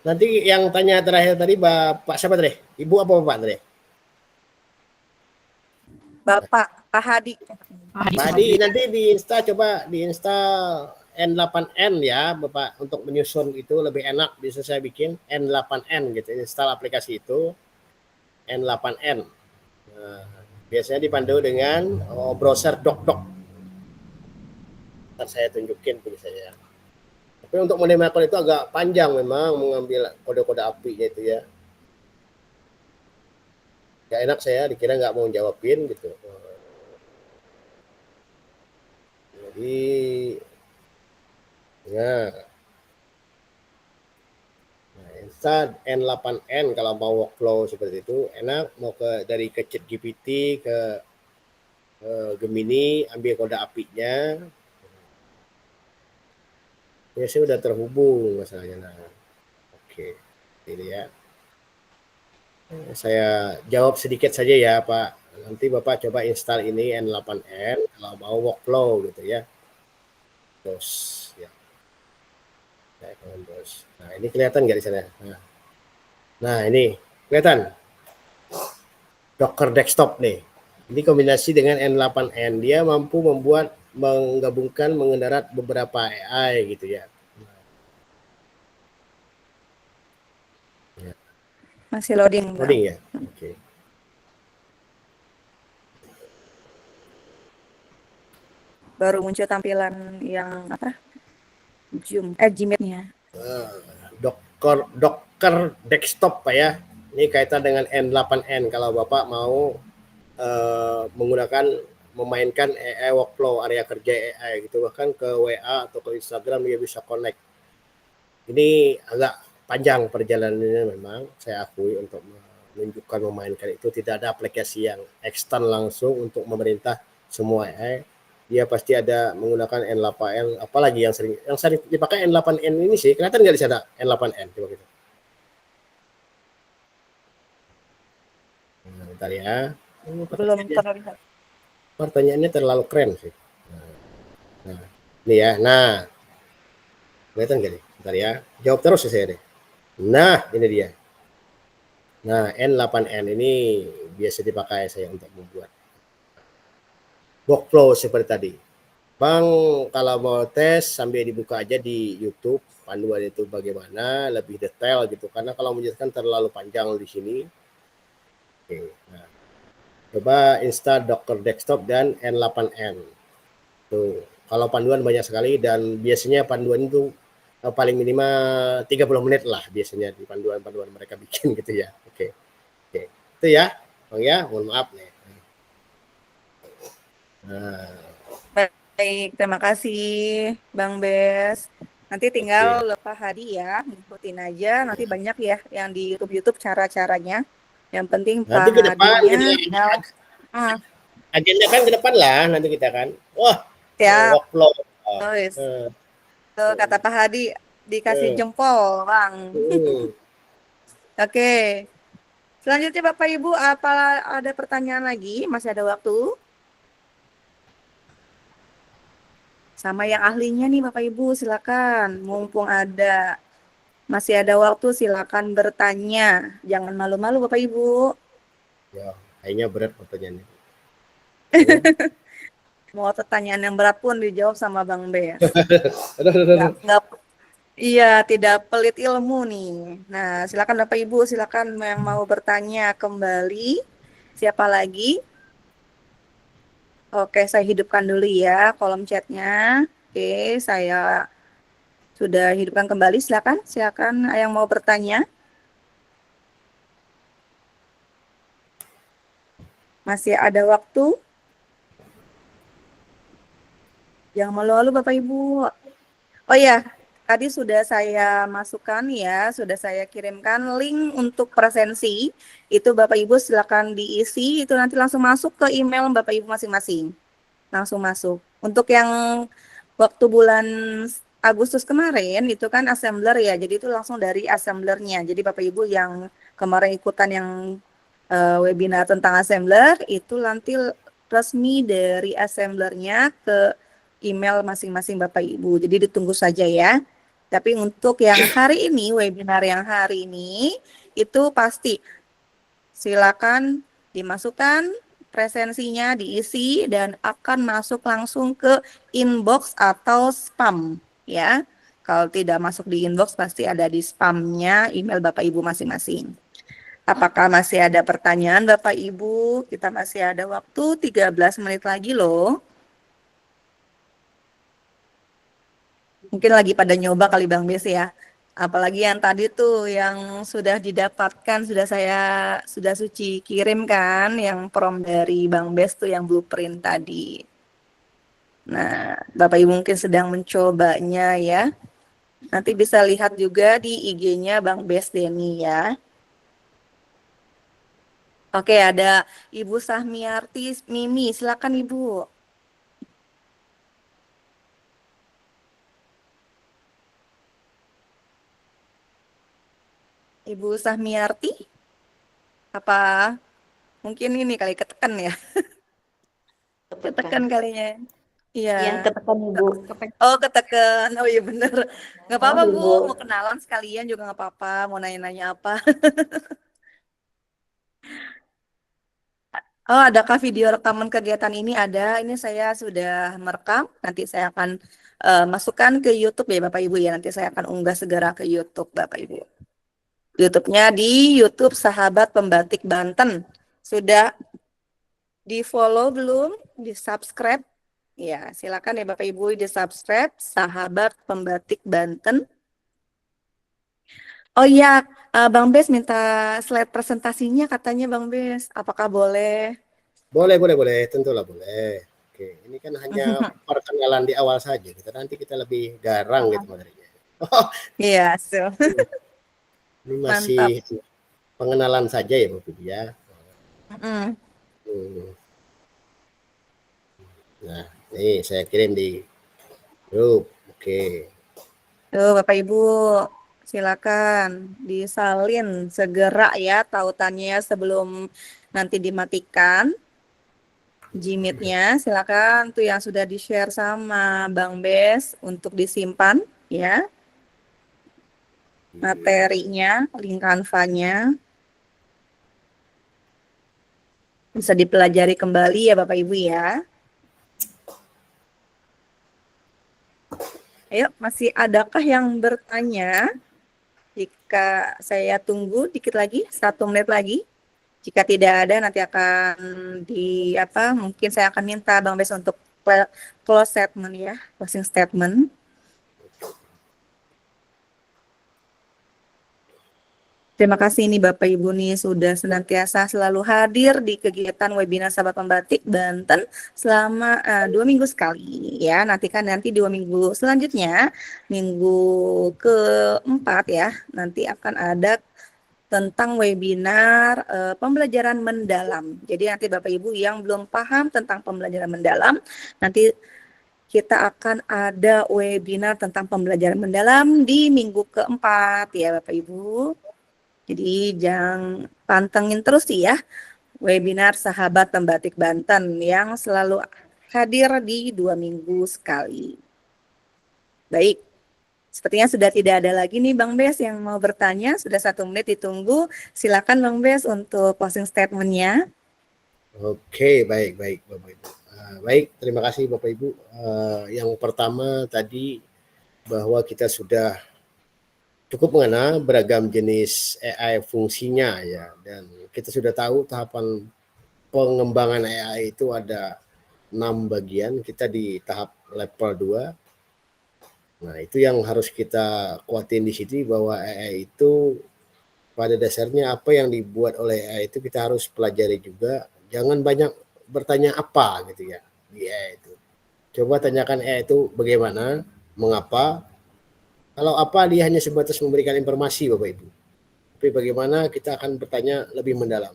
nanti yang tanya terakhir tadi Bapak siapa tadi? Ibu apa Bapak tadi? Bapak, Pak Hadi. Pak Adi nanti di Insta coba di Insta N8N ya Bapak untuk menyusun itu lebih enak bisa saya bikin N8N gitu install aplikasi itu N8N. Nah, biasanya dipandu dengan browser DocDoc. Ntar saya tunjukin punya saya. Tapi untuk menggunakan itu agak panjang memang mengambil kode-kode API-nya itu ya. Gak enak saya dikira nggak mau jawabin gitu. Jadi ya Insta N8N kalau mau workflow seperti itu enak mau dari ke ChatGPT ke Gemini ambil kode API-nya biasanya udah terhubung masalahnya. Nah, oke ini ya saya jawab sedikit saja ya Pak. Nanti Bapak coba install ini N8N kalau mau workflow gitu ya. Terus ya. Nah ini kelihatan nggak di sana? Nah ini kelihatan Docker desktop nih. Ini kombinasi dengan N8N. Dia mampu menggabungkan mengendarat beberapa AI gitu ya. Masih loading. Bang. Loading ya. Oke. Baru muncul tampilan yang apa? Gmail-nya. Docker desktop Pak ya. Ini kaitan dengan N8N kalau Bapak mau memainkan AI workflow area kerja AI gitu bahkan ke WA atau ke Instagram dia bisa connect. Ini agak panjang perjalanannya memang saya akui untuk menunjukkan memainkan itu tidak ada aplikasi yang ekstern langsung untuk memerintah semua AI. Dia pasti ada menggunakan N8N apalagi yang sering dipakai N8N ini sih kelihatan nggak di sana N8N coba gitu. Nah, bentar ya. Belum terlihat. Pertanyaannya terlalu keren sih. Nah, ini ya. Nah, kelihatan nggak nih? Bentar ya. Jawab terus ya saya deh. Nah, ini dia. Nah, N8N ini biasa dipakai saya untuk membuat workflow seperti tadi. Bang, kalau mau tes sambil dibuka aja di YouTube panduan itu bagaimana lebih detail gitu. Karena kalau menjelaskan terlalu panjang di sini. Oke, nah. Coba install Docker Desktop dan N8N. Tuh, kalau panduan banyak sekali dan biasanya panduan itu paling minimal 30 menit lah biasanya di panduan-panduan mereka bikin gitu ya. Oke. Itu ya, Bang ya, mohon maaf nih. Nah. Baik, terima kasih Bang Bes. Nanti tinggal Pak Hadi ya, ngikutin aja. Nanti banyak ya yang di YouTube cara-caranya. Yang penting Nanti Pak ke depan Hadinya agenda kan ke depan lah nanti kita kan. Wah, siap. workflow. Tuh, kata Pak Hadi, Dikasih jempol, Bang. Oke. Selanjutnya Bapak Ibu, apa ada pertanyaan lagi? Masih ada waktu? Sama yang ahlinya nih Bapak Ibu, silakan. Mumpung ada masih ada waktu, silakan bertanya. Jangan malu-malu Bapak Ibu. Ya, kayaknya berat pertanyaannya. Mau pertanyaan yang berat pun dijawab sama Bang Bes. Aduh. Nggak, iya, tidak pelit ilmu nih. Nah, silakan Bapak Ibu, silakan yang mau bertanya kembali. Siapa lagi? Oke, saya hidupkan dulu ya kolom chatnya. Oke, saya sudah hidupkan kembali. Silakan yang mau bertanya. Masih ada waktu. Jangan malu-malu Bapak Ibu. Oh ya, tadi sudah saya masukkan ya, sudah saya kirimkan link untuk presensi. Itu Bapak Ibu silakan diisi, itu nanti langsung masuk ke email Bapak Ibu masing-masing. Langsung masuk. Untuk yang waktu bulan Agustus kemarin itu kan assembler ya, jadi itu langsung dari assemblernya. Jadi Bapak Ibu yang kemarin ikutan yang webinar tentang assembler, itu nanti resmi dari assemblernya ke email masing-masing Bapak Ibu. Jadi ditunggu saja ya. Tapi untuk yang hari ini, webinar yang hari ini, itu pasti silakan dimasukkan presensinya, diisi, dan akan masuk langsung ke inbox atau spam ya. Kalau tidak masuk di inbox, pasti ada di spamnya email Bapak Ibu masing-masing. Apakah masih ada pertanyaan Bapak Ibu? Kita masih ada waktu 13 menit lagi loh. Mungkin lagi pada nyoba kali Bang Bes ya. Apalagi yang tadi tuh yang sudah didapatkan, sudah Suci kirim kan, yang prom dari Bang Bes tuh yang blueprint tadi. Nah, Bapak Ibu mungkin sedang mencobanya ya. Nanti bisa lihat juga di IG-nya Bang Bes Denny ya. Oke, ada Ibu Sahmiarti Mimi, silakan Ibu. Ibu Sahmiarti? Apa mungkin ini kali ketekan ya? Ketekan kalinya. Iya. Iya, ketekan Ibu. Oh, ketekan. Oh iya bener. Nggak apa-apa Oh, Bu, Ibu. mau kenalan sekalian juga nggak apa-apa. Mau nanya-nanya apa. Oh, adakah video rekaman kegiatan ini? Ada. Ini saya sudah merekam. Nanti saya akan masukkan ke YouTube ya Bapak Ibu ya. Nanti saya akan unggah segera ke YouTube Bapak Ibu. YouTube-nya di YouTube Sahabat Pembatik Banten. Sudah di-follow belum? Di-subscribe? Ya, silakan ya Bapak Ibu di-subscribe Sahabat Pembatik Banten. Oh iya, Bang Bes minta slide presentasinya katanya Bang Bes. Apakah boleh? Boleh, tentulah boleh. Oke, ini kan hanya perkenalan di awal saja. Nanti kita lebih garang gitu materinya. Oh, Iya, so. ini masih pengenalan saja ya Bapak Ibu ya. Mm. Nah, nih saya kirim di grup. Oke. Tuh Bapak Ibu, silakan disalin segera ya tautannya sebelum nanti dimatikan. Gmeet-nya silakan tuh yang sudah di-share sama Bang Bes untuk disimpan ya. Materinya, link Canva-nya. Bisa dipelajari kembali ya Bapak Ibu ya. Ayo, masih adakah yang bertanya? Jika saya tunggu dikit lagi, 1 menit lagi. Jika tidak ada, nanti akan mungkin saya akan minta Bang Bes untuk close statement ya, closing statement. Terima kasih nih Bapak Ibu nih sudah senantiasa selalu hadir di kegiatan webinar Sahabat Pembatik Banten selama 2 minggu sekali ya. Nanti 2 minggu selanjutnya, minggu keempat ya, nanti akan ada tentang webinar pembelajaran mendalam. Jadi nanti Bapak Ibu yang belum paham tentang pembelajaran mendalam, nanti kita akan ada webinar tentang pembelajaran mendalam di minggu keempat ya Bapak Ibu. Jadi jangan pantengin terus ya webinar Sahabat Pembatik Banten yang selalu hadir di 2 minggu sekali. Baik, sepertinya sudah tidak ada lagi nih Bang Bes yang mau bertanya. Sudah 1 menit ditunggu. Silakan Bang Bes untuk closing statement-nya. Oke, baik Bapak Ibu. Baik, terima kasih Bapak Ibu. Yang pertama tadi bahwa kita sudah cukup mengenal beragam jenis AI fungsinya ya, dan kita sudah tahu tahapan pengembangan AI itu ada 6 bagian. Kita di tahap level 2. Nah, itu yang harus kita kuatin di sini, bahwa AI itu pada dasarnya apa yang dibuat oleh AI itu kita harus pelajari juga. Jangan banyak bertanya apa gitu ya di AI itu. Coba tanyakan AI itu bagaimana, mengapa. Kalau apa dia hanya sebatas memberikan informasi Bapak Ibu. Tapi bagaimana kita akan bertanya lebih mendalam.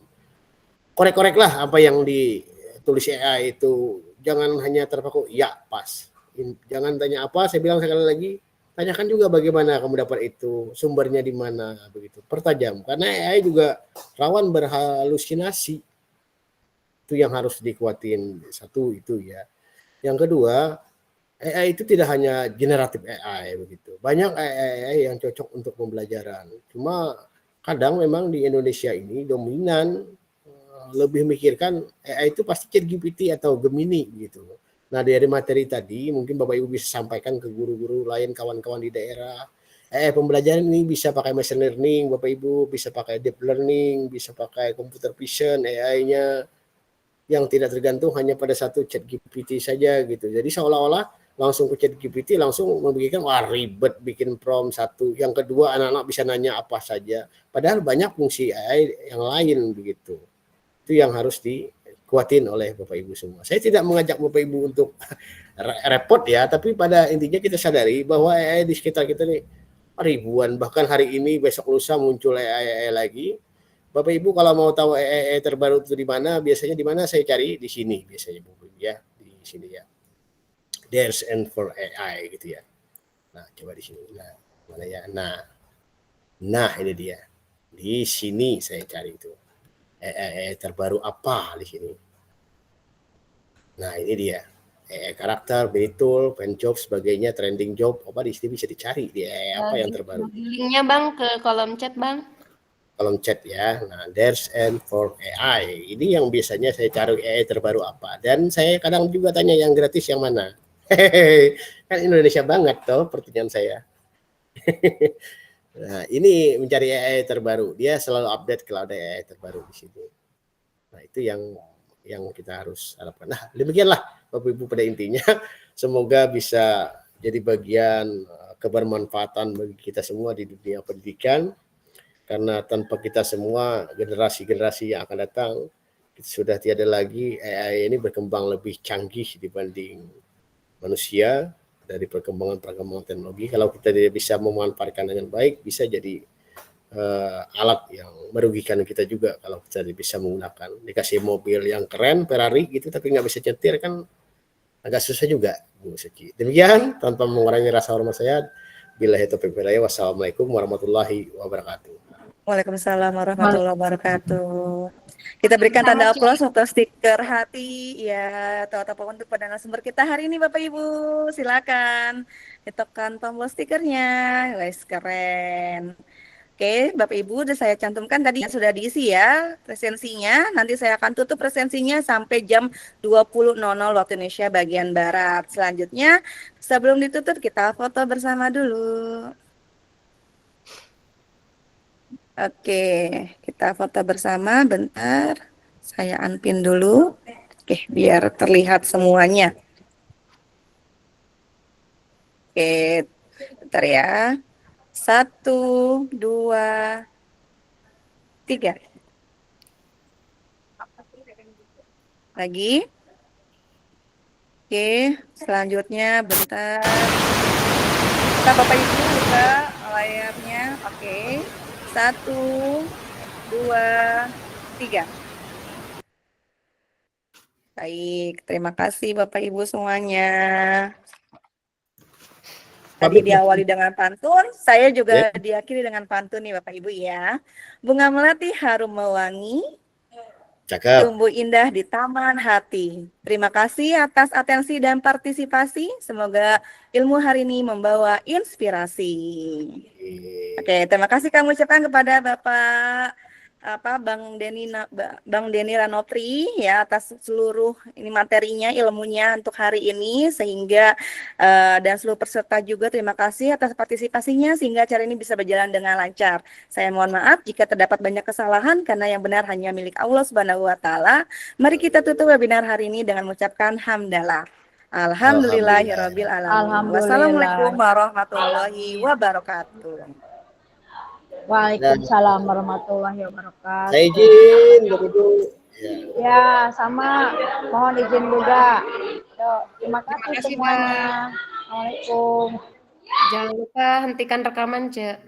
Korek-koreklah apa yang ditulis AI itu. Jangan hanya terpaku, ya pas. Jangan tanya apa, saya bilang sekali lagi, tanyakan juga bagaimana kamu dapat itu, sumbernya di mana, begitu. Pertajam, karena AI juga rawan berhalusinasi. Itu yang harus dikuatin, satu itu ya. Yang kedua, AI itu tidak hanya generatif AI begitu. Banyak AI yang cocok untuk pembelajaran. Cuma kadang memang di Indonesia ini dominan lebih memikirkan AI itu pasti ChatGPT atau Gemini gitu. Nah, dari materi tadi mungkin Bapak Ibu bisa sampaikan ke guru-guru lain, kawan-kawan di daerah. AI pembelajaran ini bisa pakai machine learning, Bapak Ibu bisa pakai deep learning, bisa pakai computer vision, AI-nya yang tidak tergantung hanya pada satu ChatGPT saja gitu. Jadi seolah-olah langsung ke ChatGPT langsung memikirkan wah ribet bikin prompt satu. Yang kedua anak-anak bisa nanya apa saja. Padahal banyak fungsi AI yang lain begitu. Itu yang harus dikuatin oleh Bapak Ibu semua. Saya tidak mengajak Bapak Ibu untuk repot ya, tapi pada intinya kita sadari bahwa AI di sekitar kita nih ribuan, bahkan hari ini besok lusa muncul AI lagi. Bapak Ibu kalau mau tahu AI terbaru itu di mana, biasanya di mana saya cari di sini biasanya Bapak Ibu ya, di sini ya. There's and for AI gitu ya. Nah, coba di sini. Nah, mana ya? Nah ini dia. Di sini saya cari itu. AI terbaru apa di sini? Nah, ini dia. AI karakter, tool, pen job, sebagainya, trending job. Apa di sini bisa dicari di AI apa yang terbaru? Linknya Bang ke kolom chat Bang. Kolom chat ya. Nah, there's and for AI. Ini yang biasanya saya cari AI terbaru apa. Dan saya kadang juga tanya yang gratis yang mana. Hehehe, kan Indonesia banget toh pertanyaan saya. Nah, ini mencari AI terbaru. Dia selalu update kalau ada AI terbaru di sini. Nah, itu yang kita harus harapkan. Nah, demikianlah Bapak Ibu pada intinya. Semoga bisa jadi bagian kebermanfaatan bagi kita semua di dunia pendidikan. Karena tanpa kita semua, generasi-generasi yang akan datang, sudah tiada lagi AI ini berkembang lebih canggih dibanding manusia dari perkembangan teknologi. Kalau kita tidak bisa memanfaatkan dengan baik, bisa jadi alat yang merugikan kita juga kalau kita tidak bisa menggunakan. Dikasih mobil yang keren, Ferrari gitu, tapi nggak bisa nyetir kan agak susah juga, Bu Suci. Demikian, tanpa mengurangi rasa hormat saya, billahi taufiq wal hidayah. Wassalamualaikum warahmatullahi wabarakatuh. Waalaikumsalam warahmatullahi wabarakatuh. Kita berikan tanda aplaus atau stiker hati ya atau apapun untuk pada narasumber kita hari ini Bapak Ibu. Silakan ditekan tombol stikernya. Guys, keren. Oke, Bapak Ibu udah saya cantumkan tadi yang sudah diisi ya presensinya. Nanti saya akan tutup presensinya sampai jam 20.00 waktu Indonesia bagian Barat. Selanjutnya, sebelum ditutup kita foto bersama dulu. Oke, kita foto bersama bentar. Saya unpin dulu. Oke, biar terlihat semuanya. Oke, bentar ya. 1, 2, 3. Lagi. Oke, selanjutnya bentar. Kita Bapak Ibu buka layarnya. Oke. 1, 2, 3. Baik, terima kasih Bapak Ibu semuanya. Tadi Pamit, diawali dengan pantun, saya ya. juga diakhiri dengan pantun nih Bapak Ibu ya. Bunga melati harum mewangi, Cakep. tumbuh indah di taman hati. Terima kasih atas atensi dan partisipasi. Semoga ilmu hari ini membawa inspirasi. Oke, terima kasih kami ucapkan kepada Bapak Bang Deni Ranopri ya atas seluruh ini materinya, ilmunya untuk hari ini sehingga dan seluruh peserta juga terima kasih atas partisipasinya sehingga acara ini bisa berjalan dengan lancar. Saya mohon maaf jika terdapat banyak kesalahan karena yang benar hanya milik Allah Subhanahu wa taala. Mari kita tutup webinar hari ini dengan mengucapkan hamdalah. Alhamdulillahirabbil alamin. Alhamdulillah. Wassalamualaikum warahmatullahi wabarakatuh. Waalaikumsalam warahmatullahi wabarakatuh. Saya izin dulu. Ya. Ya, sama. Mohon izin juga. Yuk, terima kasih kasih, semuanya. Pak. Assalamualaikum. Jangan lupa hentikan rekaman, Cek.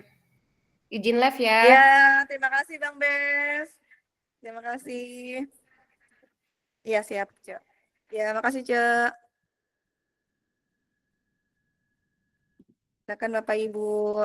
Izin live ya. Ya, terima kasih Bang Bes. Terima kasih. Iya, siap, Cek. Ya, makasih, Cek. Silakan Bapak Ibu.